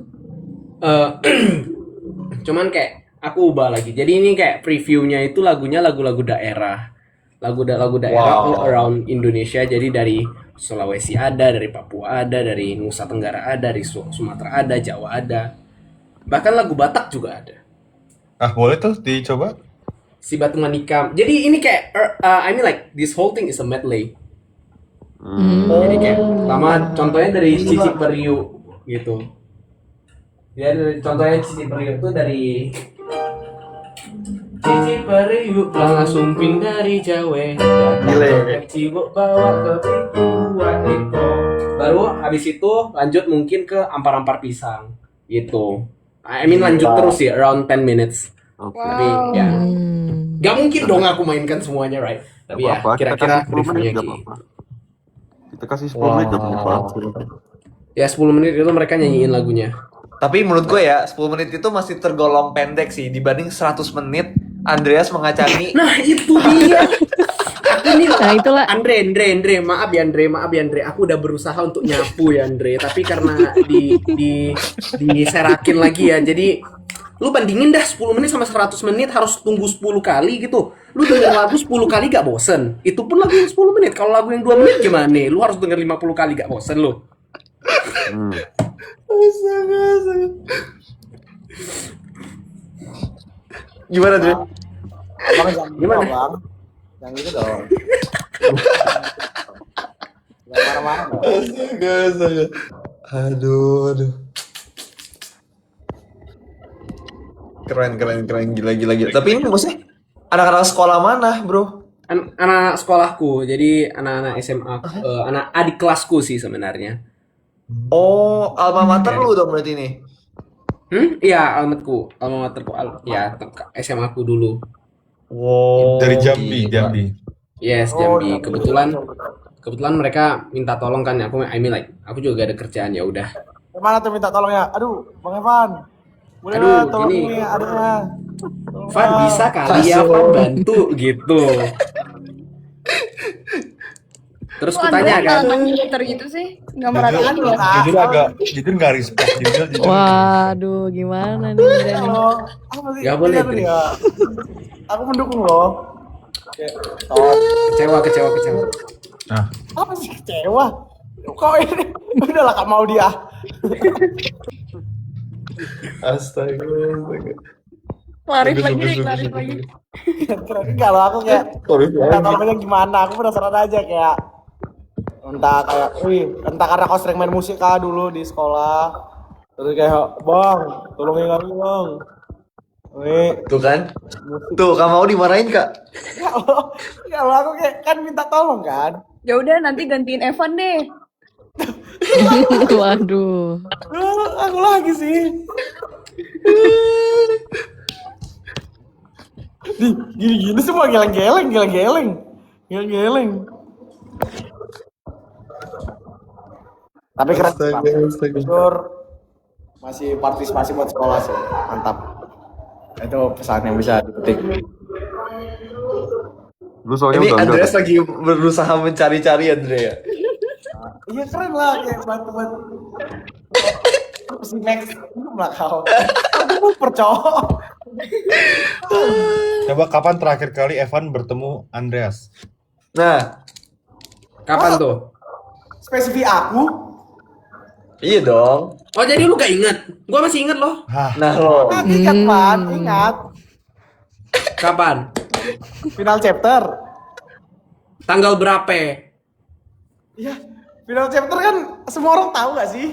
cuman kayak aku ubah lagi. Jadi ini kayak previewnya itu lagunya lagu-lagu daerah. Lagu-lagu daerah all around Indonesia. Jadi dari Sulawesi ada, dari Papua ada, dari Nusa Tenggara ada, dari Sumatera ada, Jawa ada. Bahkan lagu Batak juga ada. Ah, boleh tuh dicoba. Si Batu Manikam. Jadi ini kayak I mean like this whole thing is a medley. Jadi kayak pertama contohnya dari Cici Periu gitu. Ya contohnya Cici Periu itu dari Cici periuk langsung dari Jawa. Cibuk bawa ke Pikuan itu. Baru habis itu lanjut mungkin ke ampar-ampar pisang gitu. I mean lanjut terus sih around 10 minutes. Oke. Tapi ya gak mungkin dong aku mainkan semuanya, right? Tapi ya Apa-apa, kita kira-kira kasih 10 menit reviewnya gak Ki. apa-apa. Kita kasih 10 menit gak apa-apa. Ya 10 menit itu mereka nyanyiin lagunya. Tapi menurut gue ya 10 menit itu masih tergolong pendek sih dibanding 100 menit Andreas mengacangi. Nah itu dia. Nah itulah. Andre, maaf ya Andre, aku udah berusaha untuk nyapu ya Andre, tapi karena diserakin lagi ya, jadi lu bandingin dah 10 menit sama 100 menit harus tunggu 10 kali gitu. Lu denger lagu 10 kali gak bosen? Itu pun lagu yang 10 menit, kalau lagu yang 2 menit gimana? Lu harus denger 50 kali gak bosen lu? Astaga. Gimana Dre? Abang jangan gitu, Gimana? Bang. Yang gitu dong. Jangan marah-marah dong. Astaga. Aduh. Keren gila. Tapi ini maksudnya anak-anak sekolah mana, bro? Anak sekolahku, jadi anak-anak SMA, anak adik kelasku sih sebenarnya. Oh, alma mater lu dong berarti ini. Iya, alma materku, ya SMA aku dulu. Wow. Dari Jambi. Yes, Jambi. Kebetulan mereka minta tolong kan, I mean like, aku juga ada kerjaan ya udah. Gimana tuh minta tolongnya? Aduh, Bang Evan. Boleh Aduh, lah, tolong gini. ini adanya. Van bisa kali ya, Van bantu gitu. Terus Kok kutanya Andre kan, malah pinter gitu sih? Nggak merhatiin loh. Jujur nggak respect jujur. Waduh, gimana nih Dani? Halo. Aku masih Gak boleh, ingat Dri. ya. Aku mendukung loh. Kayak, oh, kecewa. apa sih kecewa? Kok ini? Udahlah Kak mau dia. Astaga. Clarif lagi. Keren enggak loh, aku kayak minta tolongnya gimana? Aku penasaran aja kayak entah karena kau sering main musik kah dulu di sekolah. Terus kayak, "Bang, tolongin kami, Bang." Tuh kan? Tuh, Kak mau dimarahin, Kak. Kalau aku kayak kan minta tolong kan. Ya udah nanti gantiin Evan deh. Waduh. Aku lagi sih. Gini semua geleng-geleng. Tapi keren. Jujur masih partisipasi buat sekolah sih. Mantap. Itu pesan yang bisa dipetik. Lu soalnya Ini udah enggak. Andreas lagi berusaha mencari-cari Andre ya. Iya keren lah kayak bantu-bantu. Si Max belum lah kau. Aku percaya. Coba kapan terakhir kali Evan bertemu Andreas? Nah, Kapan tuh? Spesifik aku. iya dong. Oh jadi lu gak inget? Gua masih inget loh. Nah lo. Ingat Pan, ingat. Kapan? Final chapter. Tanggal berapa? Iya, final chapter kan semua orang tahu gak sih?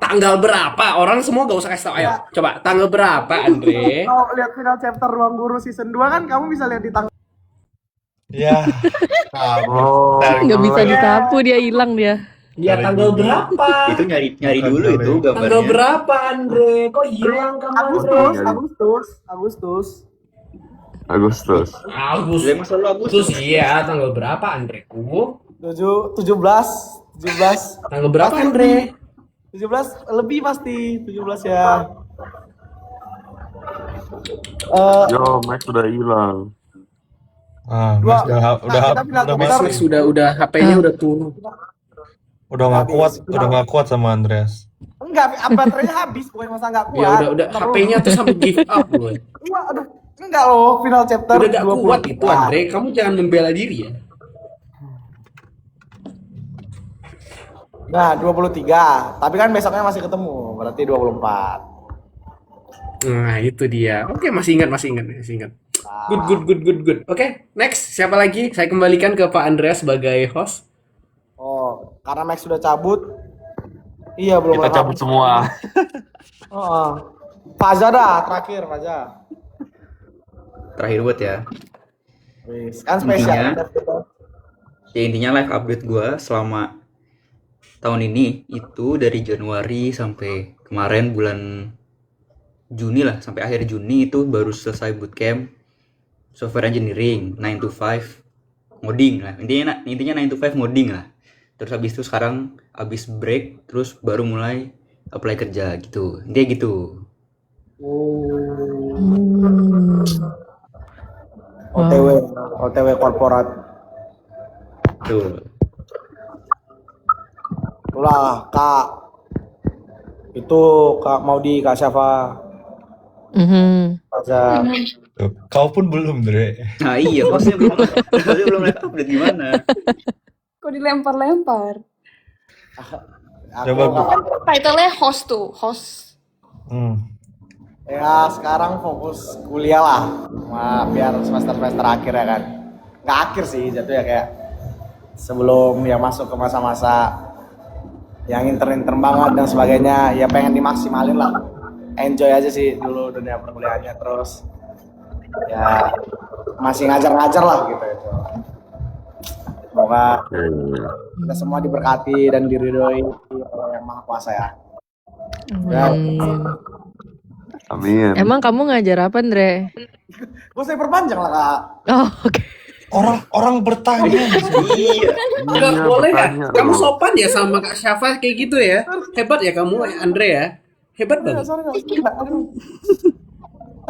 Tanggal berapa? Orang semua gak usah kasih tau. Ayo, coba tanggal berapa, Andre? Kalau lihat final chapter Ruang Guru season 2 kan kamu bisa lihat di tanggal. Ya. Oh. Nggak bisa disapu, dia hilang dia. Ya tanggal berapa? Itu nyari dulu itu Tanggal gambarnya. berapa, Andre? Kok hilang kamu, Andre? Agustus. Dia emang selalu Agustus. Iya, tanggal berapa, Andre? 17. Tanggal berapa, Andre? 17 lebih pasti, 17 ya. Yo, Max udah hilang. Ah, Dua. Mas Kita final chapter. Max udah HP-nya udah turun. udah nggak kuat sama Andreas. Enggak, baterainya habis, bukan masa enggak kuat. Ya udah HP-nya tuh sampai give up loh. Iya, aduh. Enggak loh, final chapter. Udah gak 20. kuat itu, Andre. Kamu jangan membela diri ya. Nah, 23. Tapi kan besoknya masih ketemu, berarti 24. Nah, itu dia. Oke, masih ingat. Good. Oke, next. Siapa lagi? Saya kembalikan ke Pak Andreas sebagai host. Oh, karena Max sudah cabut. Iya, belum Kita cabut semua. Oh. Faza dah, terakhir Faza. terakhir buat ya. Wis, kan spesial. Intinya live update gue selama tahun ini itu dari Januari sampai kemarin bulan Juni lah, sampai akhir Juni itu baru selesai bootcamp software engineering 9 to 5 ngoding lah. Intinya 9 to 5 ngoding lah. Terus habis itu sekarang habis break terus baru mulai apply kerja gitu. Intinya gitu. OTW korporat. Tuh. Itulah Kak. Itu Kak Maudi, Kak Syafa. Faza. Tuh, kau pun belum, Dre. Nah iya, maksudnya belum live update gimana? Kok dilempar-lempar? Coba Bu. Kan title-nya host tuh, host. Ya sekarang fokus kuliah lah, biar semester akhir ya kan. Nggak akhir sih, jatuh ya kayak sebelum ya masuk ke masa-masa yang intern banget dan sebagainya, ya pengen dimaksimalin lah. Enjoy aja sih dulu dunia perkuliahannya, terus ya masih ngajar-ngajar lah gitu itu. Semoga kita semua diberkati dan diridhoi oleh Yang Maha Kuasa ya. Amin. Emang kamu ngajar apa, Andre? Gue saya perpanjang lah Kak. Oh, oke. Orang bertanya. Iya. Nggak boleh ya? bertanya Kamu dong. sopan ya sama Kak Syafa kayak gitu ya? Hebat ya kamu, Andre ya? Hebat banget. Sorry Kak.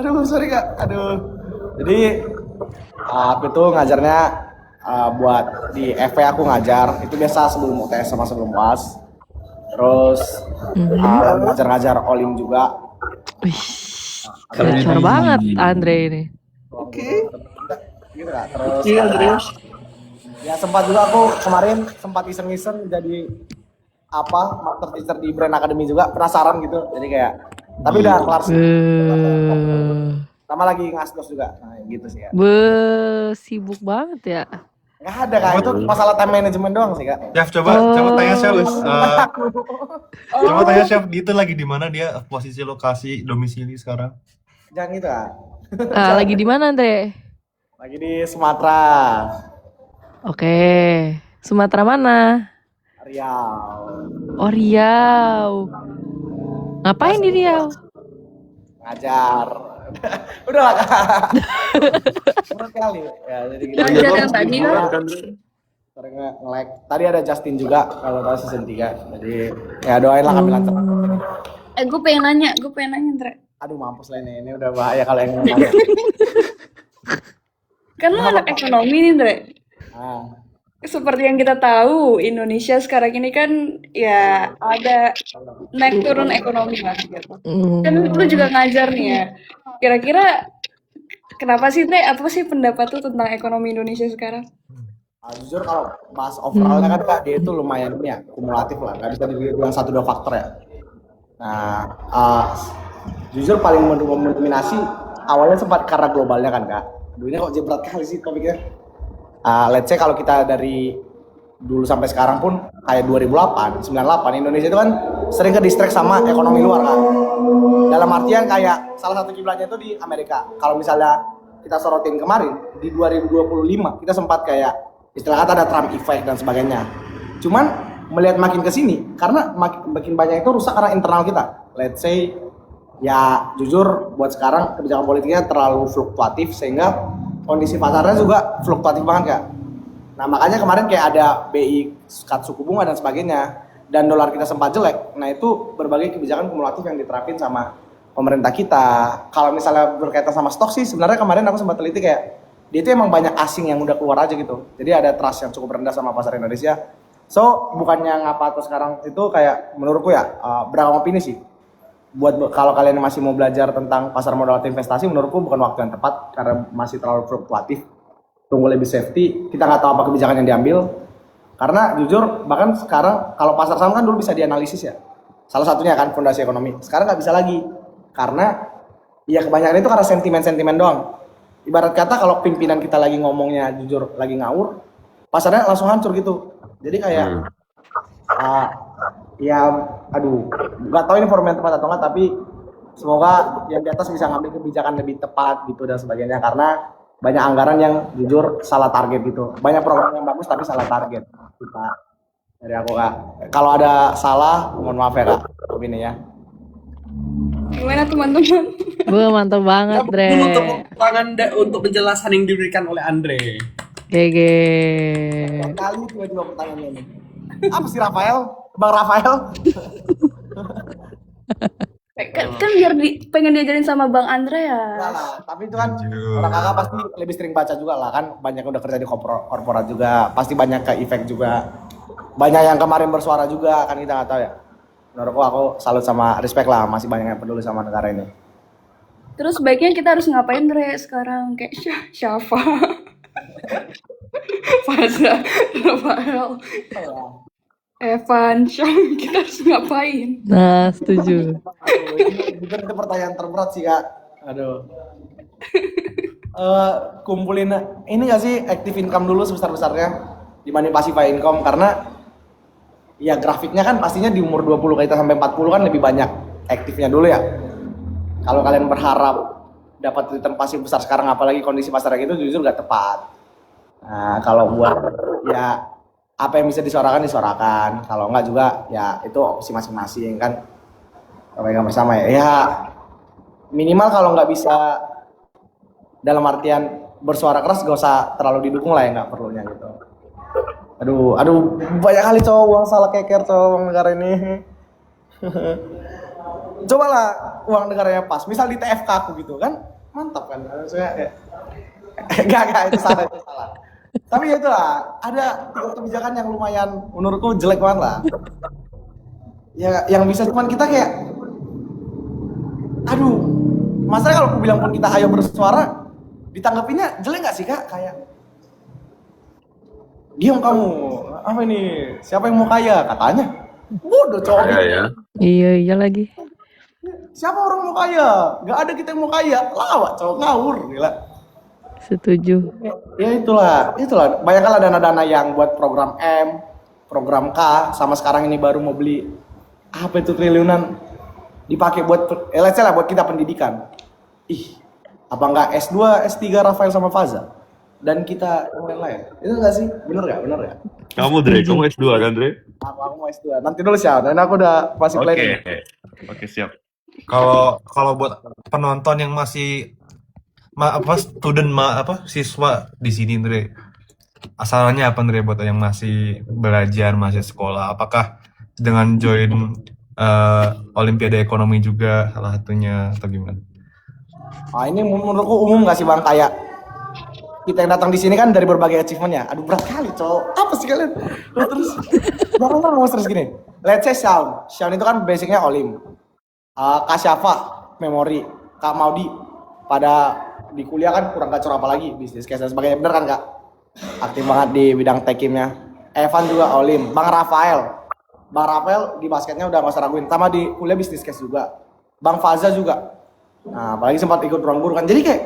Aduh sorry Kak. Aduh. Jadi aku itu ngajarnya buat di FV aku ngajar. Itu biasa sebelum UTS sama sebelum UAS. Terus ngajar-ngajar Olim juga. Wih, gacor banget Andre ini. Oke. Gitu Kak. Terus ya sempat juga aku kemarin sempat iseng-iseng jadi master teacher di Brand Academy juga, penasaran gitu. Jadi kayak tapi udah kelar sih. Sama lagi ngasdos juga. Nah, gitu sih ya. Sibuk banget ya. Nggak ada Kak, itu masalah time management doang sih Kak. Chef, coba tanya Chef. Coba tanya Chef, itu lagi di mana dia, posisi lokasi domisili sekarang? Jangan gitu Kak. Lagi di mana, Andre? Lagi di Sumatera. Oke. Sumatera mana? Riau. Oh, Riau. Ngapain di Riau? Ngajar. Udah lah Kak. Murah kali. Ya, jadi gitu. Ngajar yang tadi lah. Sering nge-like. Tadi ada Justin juga kalau tahu season 3. Jadi ya doain lah kami lancar. Gue pengen nanya, Andre. Aduh mampus lah ini udah bahaya kalau yang nanya. Kan lo anak ekonomi nih, Andre. Seperti yang kita tahu, Indonesia sekarang ini kan ya ada naik turun ekonomi lah gitu. Kan lu juga ngajar nih ya. Kira-kira kenapa sih, Teh? Apa sih pendapat lu tentang ekonomi Indonesia sekarang? Jujur kalau bahas overallnya kan Kak, dia itu lumayan ya, kumulatif lah. Nggak bisa dibilang 1-2 faktor ya. Nah, jujur paling mendominasi awalnya sempat karena globalnya kan Kak. Aduh ini kok jebret kali sih topiknya. Let's say kalau kita dari dulu sampai sekarang pun kayak 2008, 98 Indonesia itu kan sering ke distract sama ekonomi luar kan. Dalam artian kayak salah satu kiblatnya itu di Amerika. Kalau misalnya kita sorotin kemarin di 2025 kita sempat kayak istilah kata ada Trump effect dan sebagainya. Cuman melihat makin ke sini karena makin banyak itu rusak karena internal kita. Let's say ya jujur buat sekarang kebijakan politiknya terlalu fluktuatif sehingga kondisi pasarnya juga fluktuatif banget Kak. Nah makanya kemarin kayak ada BI cut suku bunga dan sebagainya dan dolar kita sempat jelek. Nah itu berbagai kebijakan kumulatif yang diterapin sama pemerintah kita. Kalau misalnya berkaitan sama stok sih sebenarnya kemarin aku sempat teliti kayak dia itu emang banyak asing yang udah keluar aja gitu. Jadi ada trust yang cukup rendah sama pasar Indonesia. So bukannya ngapa tuh sekarang itu kayak menurutku ya beragam opini sih. Buat kalau kalian masih mau belajar tentang pasar modal atau investasi, menurutku bukan waktu yang tepat karena masih terlalu fluktuatif. Tunggu lebih safety. Kita nggak tahu apa kebijakan yang diambil. Karena jujur bahkan sekarang kalau pasar saham kan dulu bisa dianalisis ya. Salah satunya kan fondasi ekonomi. Sekarang nggak bisa lagi karena ya kebanyakan itu karena sentimen-sentimen doang. Ibarat kata kalau pimpinan kita lagi ngomongnya jujur lagi ngawur, pasarnya langsung hancur gitu. Jadi kayak ya aduh nggak tahu ini forum yang tepat atau enggak, tapi semoga yang di atas bisa ngambil kebijakan lebih tepat gitu dan sebagainya, karena banyak anggaran yang jujur salah target gitu. Banyak program yang bagus tapi salah target. Kita dari aku Kak. Kalau ada salah, mohon maaf ya Kak. Ini ya. Gimana teman-teman? Gue mantap banget, Dre. Dulu tepuk tangan untuk penjelasan yang diberikan oleh Andre. GG. Kali tiba-tiba pertanyaannya ini. Apa sih Rafael? Bang Rafael? Kan biar pengen diajarin sama Bang Andre ya. Enggak lah, tapi itu kan Anjir. orang kakak pasti lebih sering baca juga lah kan, banyak yang udah kerja di korporat juga, pasti banyak ke efek juga, banyak yang kemarin bersuara juga kan, kita nggak tahu ya. Menurutku aku salut sama respect lah, masih banyak yang peduli sama negara ini. Terus baiknya kita harus ngapain Dre sekarang? Kayak Syafa, Faza, Rafael, Evan, Syam, kita harus ngapain? Nah, setuju. Aduh, itu pertanyaan terberat sih Kak. Aduh. Kumpulin ini nggak sih active income dulu sebesar-besarnya dibanding passive income, karena ya grafiknya kan pastinya di umur 20 kita sampai 40 kan lebih banyak aktifnya dulu ya. Kalau kalian berharap dapat return pasif besar sekarang, apalagi kondisi pasar gitu, jujur nggak tepat. Nah, kalau buat ya apa yang bisa disuarakan, kalau enggak juga ya itu opsi masing-masing kan, pegang bersama ya. Ya minimal kalau nggak bisa dalam artian bersuara keras, gak usah terlalu didukung lah ya, nggak perlunya gitu. Aduh, banyak kali cowok uang salah keker cowok uang negara ini. Cobalah uang negaranya pas, misal di TFK aku gitu kan, mantap kan. Saya Gak, itu salah. Tapi ya itulah, ada kebijakan yang lumayan menurutku jelek banget lah. Ya, yang bisa cuman kita kayak, aduh, masalahnya kalau aku bilang pun kita ayo bersuara, ditanggapinya jelek nggak sih Kak? Kayak, diam kamu, apa ini? Siapa yang mau kaya? Katanya, bodoh cowok. Iya lagi. Siapa orang mau kaya? Gak ada kita yang mau kaya. Lawak cowok ngawur, gila. Setuju. Ya itulah. Banyaklah dana-dana yang buat program M, program K, sama sekarang ini baru mau beli apa itu triliunan dipakai buat let's say lah buat kita pendidikan. Ih, apa enggak S2, S3 Rafael sama Faza dan kita yang lain-lain. Itu enggak sih? Bener ya? Kamu Dre, kamu S2 kan Dre? Aku mau S2. Nanti dulu sih, dan aku udah masih planning. Oke, siap. Kalau buat penonton yang masih siswa di sini Andre, asalnya apa Andre buat yang masih belajar, masih sekolah, apakah dengan join Olimpiade Ekonomi juga salah satunya atau gimana? Ini menurutku umum nggak sih Bang, kayak kita yang datang di sini kan dari berbagai achievementnya. Aduh berat kali cowok, apa sih kalian? Terus jangan ngomong terus gini. Let's say Shaun itu kan basicnya Olim. Kak Syafa, memori, Kak Maudi pada di kuliah kan kurang gacor apalagi bisnis case dan sebagainya, bener kan Kak? Aktif banget di bidang tekimnya. Evan juga Olim, Bang Rafael di basketnya udah gak usah raguin, sama di kuliah bisnis case juga. Bang Faza juga. Nah, apalagi sempat ikut ruang guru kan. Jadi kayak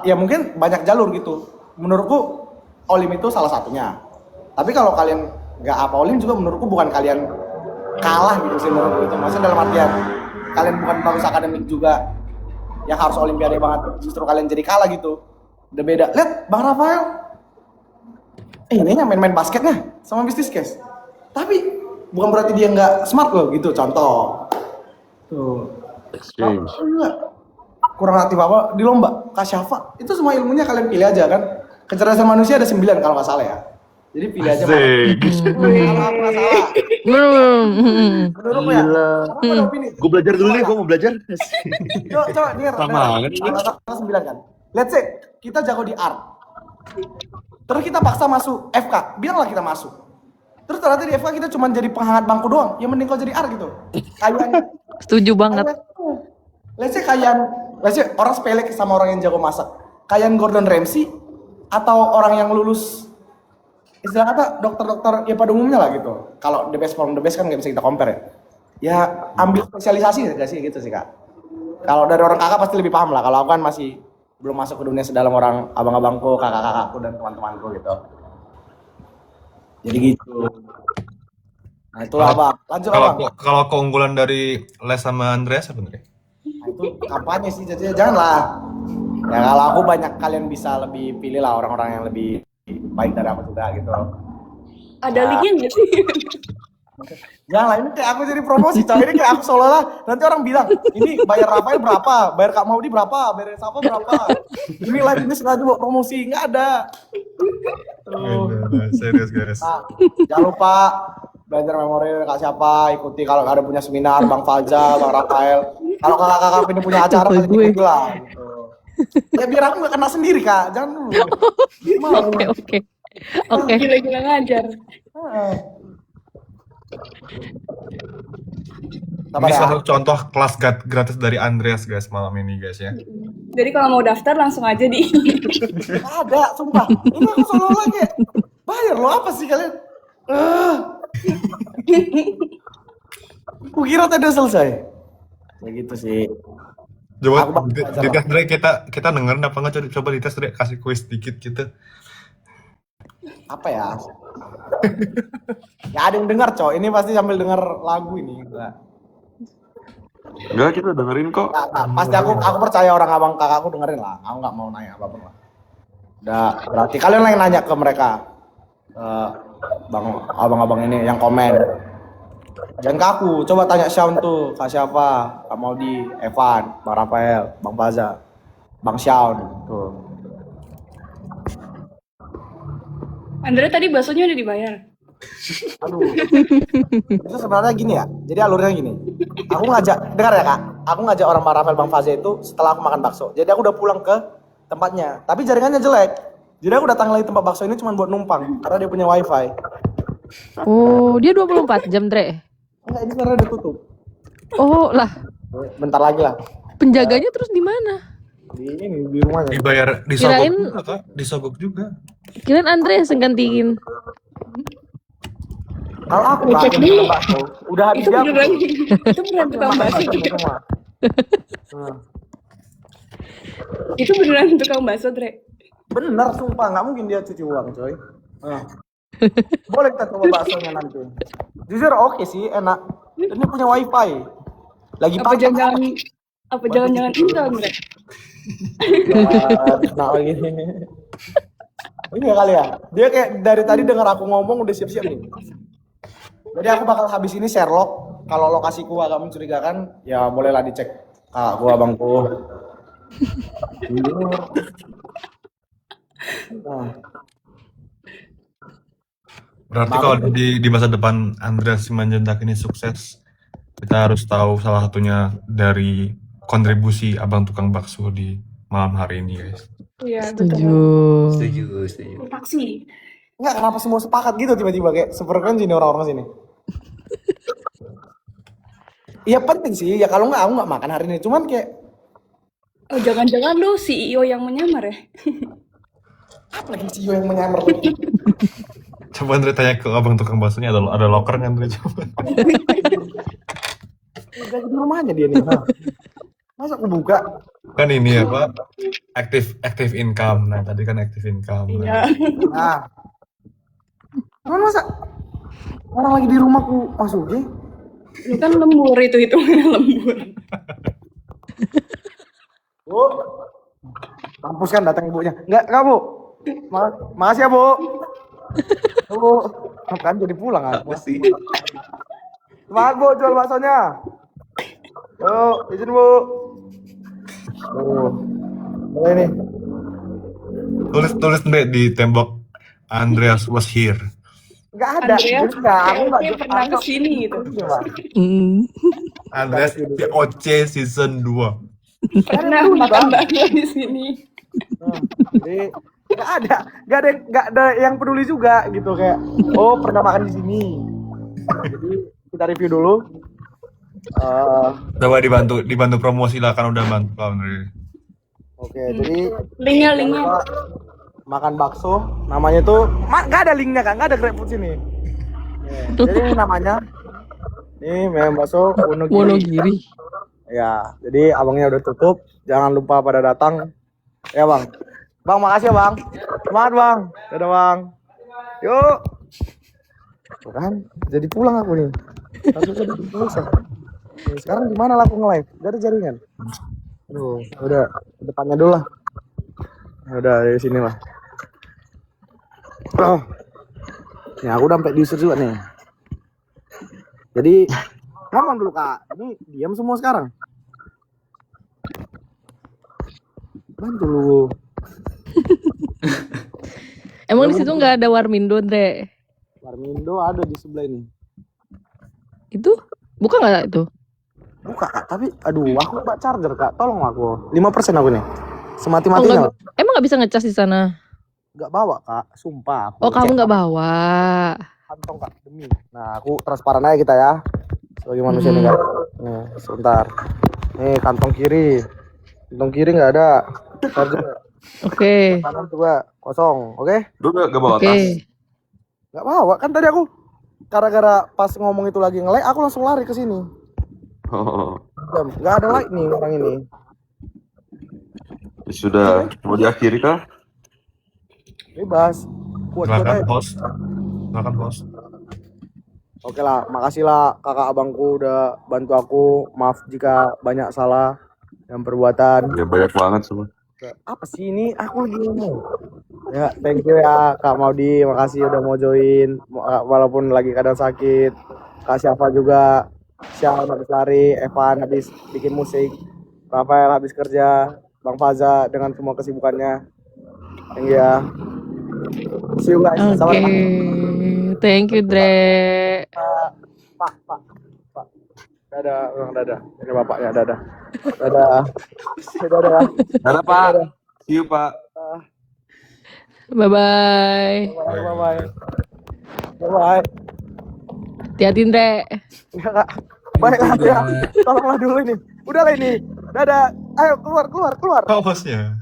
ya mungkin banyak jalur gitu. Menurutku Olim itu salah satunya. Tapi kalau kalian nggak apa Olim juga, menurutku bukan kalian kalah gitu sih menurutku itu. Maksudnya dalam artian kalian bukan bagus akademik juga yang harus Olimpiade banget, justru kalian jadi kalah gitu. Udah beda. Lihat Bang Rafael, ini main-main basketnya sama bisnis case. Tapi bukan berarti dia nggak smart loh gitu. Contoh tuh, kurang aktif apa di lomba. Kak Syafa itu semua ilmunya kalian pilih aja kan. Kecerdasan manusia ada 9 kalau nggak salah ya. Jadi pilih aja. Kalau aku nggak salah. Menurutmu ya. Gue belajar dulu nih, gue mau belajar. Coba denger. Sama 9 kan. Let's say kita jago di art. Terus kita paksa masuk FK. Bilanglah kita masuk. Terus ternyata di FK kita cuma jadi penghangat bangku doang. Ya mending kau jadi art gitu. Kayaknya. Setuju banget. Let's say orang sepele sama orang yang jago masak. Kayak Gordon Ramsay atau orang yang lulus istilah kata dokter-dokter ya pada umumnya lah gitu. Kalau the best from the best kan nggak bisa kita compare ya. Ya ambil spesialisasi nggak sih gitu sih Kak. Kalau dari orang kakak pasti lebih paham lah. Kalau aku kan masih belum masuk ke dunia sedalam orang abang-abangku, kakak-kakakku dan teman-temanku gitu. Jadi gitu. Nah itulah bang. Lanjut lah Kalau bang. kalau keunggulan dari Les sama Andreas apa nih? Nah, itu kampanye sih, jadi janganlah. Ya kalau aku banyak kalian bisa lebih pilih lah orang-orang yang lebih baik dari aku juga gitu. Ada linknya nggak sih? Janganlah, ini kayak aku jadi promosi, coy. Ini kayak aku seolah-olah nanti orang bilang, ini bayar Rafael berapa, bayar Kak Maudi berapa, bayar Safa berapa. Ini live ini sengaja buat promosi, nggak ada. Tuh. Serius guys. Nah, jangan lupa belajar memori Kak siapa, ikuti kalau ada punya seminar Bang Faza, Bang Rafael. Kalau kakak-kakak ini punya acara kalian ikuti lah gitu. Ya biar aku nggak kena sendiri Kak, jangan dulu. Mau. Oke. Gila-gila ngajar. Ini salah satu contoh kelas gratis dari Andreas guys malam ini guys ya. Jadi kalau mau daftar langsung aja di. Nggak ada, sumpah. Ini aku seolah-olah kayak bayar lo apa sih kalian? Aku kira tadi udah selesai. Ya gitu sih. Coba dites Dre, kita dengerin apa nggak? Coba dites Dre, kasih kuis dikit gitu. Apa ya? Ya ada yang dengar coy. Ini pasti sambil dengar lagu ini. Enggak, kita dengerin kok. Nah, pasti aku percaya orang abang kakakku dengerin lah. Aku nggak mau nanya apapun lah. Udah berarti kalian lagi nanya ke mereka, bang abang-abang ini yang komen. Jangan ke aku, coba tanya Shaun tuh, Kak siapa, Kak Maudi, Evan, Bang Rafael, Bang Faza, Bang Shaun tuh. Andre tadi baksonya udah dibayar. Aduh. Itu sebenarnya gini ya. Jadi alurnya gini. Aku ngajak, dengar ya Kak. Aku ngajak orang Bang Rafael, Bang Faza itu setelah aku makan bakso. Jadi aku udah pulang ke tempatnya. Tapi jaringannya jelek. Jadi aku datang lagi tempat bakso ini cuma buat numpang karena dia punya wifi. Oh, dia 24 jam, Dre. Enggak, ini karena udah tutup. Oh, lah. Bentar lagi lah. Penjaganya terus di mana? Di rumahnya. Dibayar disogok juga Kak, disogok juga. Kirain Andre yang gantiin. Kalau aku Kak, bakso udah habis Itu dia. beneran. Itu beneran tukang bakso. Itu beneran tukang bakso, Dre. Bener, sumpah nggak mungkin dia cuci uang, coy. Boleh kita coba baksonya nanti. Jujur oke sih, enak. Dan dia punya wifi. Lagi Apa jangan-jangan Intel, Dre? Nah, gini. Ini ya kali ya. Dia kayak dari tadi dengar aku ngomong udah siap-siap nih. Jadi aku bakal habis ini Sherlock. Kalau lokasiku agak mencurigakan, ya bolehlah dicek kakakku, abangku. Berarti kalau di masa depan Andreas Simanjuntak ini sukses, kita harus tahu salah satunya dari kontribusi abang tukang bakso di malam hari ini guys. Iya, Setuju. Taksi. Enggak, kenapa semua sepakat gitu tiba-tiba kayak sefrekuensi nih orang-orang sini. Iya penting sih, ya kalau nggak aku nggak makan hari ini. Cuman kayak, Oh, jangan-jangan lu CEO yang menyamar ya? apa lagi CEO yang menyamar? Coba Andre tanya ke abang tukang baksonya, ada locker nggak Andre coba? Udah di rumahnya dia nih. Masa aku buka? Kan ini apa? Active income. Nah tadi kan active income. Iya. Nah, cuman masa orang lagi di rumahku masukin? Lu kan lembur itu hitungannya lembur. Bu, kampus kan datang ibunya. Enggak Bu. Makasih ya Bu. Bu, kan jadi pulang aku. Semangat Bu, jual baksonya. Yuk, izin Bu. Boleh nih. Tulis di tembok Andreas was here. Enggak ada. Andreas Aku enggak pernah kesini gitu. Andreas POC season 2. Pernah makan bakso di sini. Jadi enggak ada yang peduli juga gitu kayak oh pernah makan di sini. Jadi kita review dulu. Coba dibantu promosi lah kan udah bantu Andre. Oke, jadi Linknya. makan bakso namanya tuh nggak ada linknya kan, nggak ada GrabFood sini. Jadi namanya ini memang bakso Wonogiri. Ya, jadi abangnya udah tutup. Jangan lupa pada datang. Ya bang. Bang makasih ya bang. Semangat bang. Dadah bang. Yuk. Tuh kan, jadi pulang aku nih. Tapi kan bisa. Nih, sekarang di mana lah aku nge-live? Gak ada jaringan. Aduh, udah depannya dulu lah. Udah dari sini lah. Oh. Nih, aku udah sampai diusir juga nih. Jadi, ngomong dulu Kak. Ini diam semua sekarang. Bantu lu. Emang di situ nggak ada Warmindo, Dre? Warmindo ada di sebelah ini. Itu buka nggak itu? Buka Kak, tapi aduh aku lupa charger Kak. Tolong aku. 5% aku nih. Oh, Semati-matinya. emang nggak bisa ngecas di sana? Gak bawa Kak, sumpah. Oh, kamu cek nggak bawa. kantong Kak, demi. Nah, aku transparan aja kita ya. Sebagai manusia nih Kak. Nih, sebentar. Nih, kantong kiri. Kantong kiri nggak ada. Charger. Oke. Kanan juga kosong, oke? Lu gak bawa Oke. tas? Nggak bawa kan tadi aku. Gara-gara pas ngomong itu lagi nge-lag, aku langsung lari ke sini. Oh, Nggak ada lightning orang ini. ya sudah. Mau diakhiri kah? Bebas. Kuat-kuat Silakan aja. bos. Silakan bos. Oke lah, makasih lah kakak abangku udah bantu aku. Maaf jika banyak salah dan perbuatan. Ya banyak banget semua. Apa sih ini? Aku lagi ngomong. Ya, thank you ya Kak Maudi, makasih udah mau join walaupun lagi kadang sakit. Kak Syafa juga, Syam habis lari, Evan habis bikin musik, Rafael habis kerja, Bang Faza dengan semua kesibukannya. Thank you ya. See you guys. Oke. Salam. Thank you, Dre. Pak. Dadah, Bang, dadah. Ini bapaknya, dadah. Dadah. Dadah. Dadah Pak. See you Pak. Bye-bye. Bye. Bye. Hati-hati, Dre. Ya Kak. Baik Kak ya. Tolonglah dulu ini. Udah lah ini. Dadah. Ayo keluar. Kau bosnya.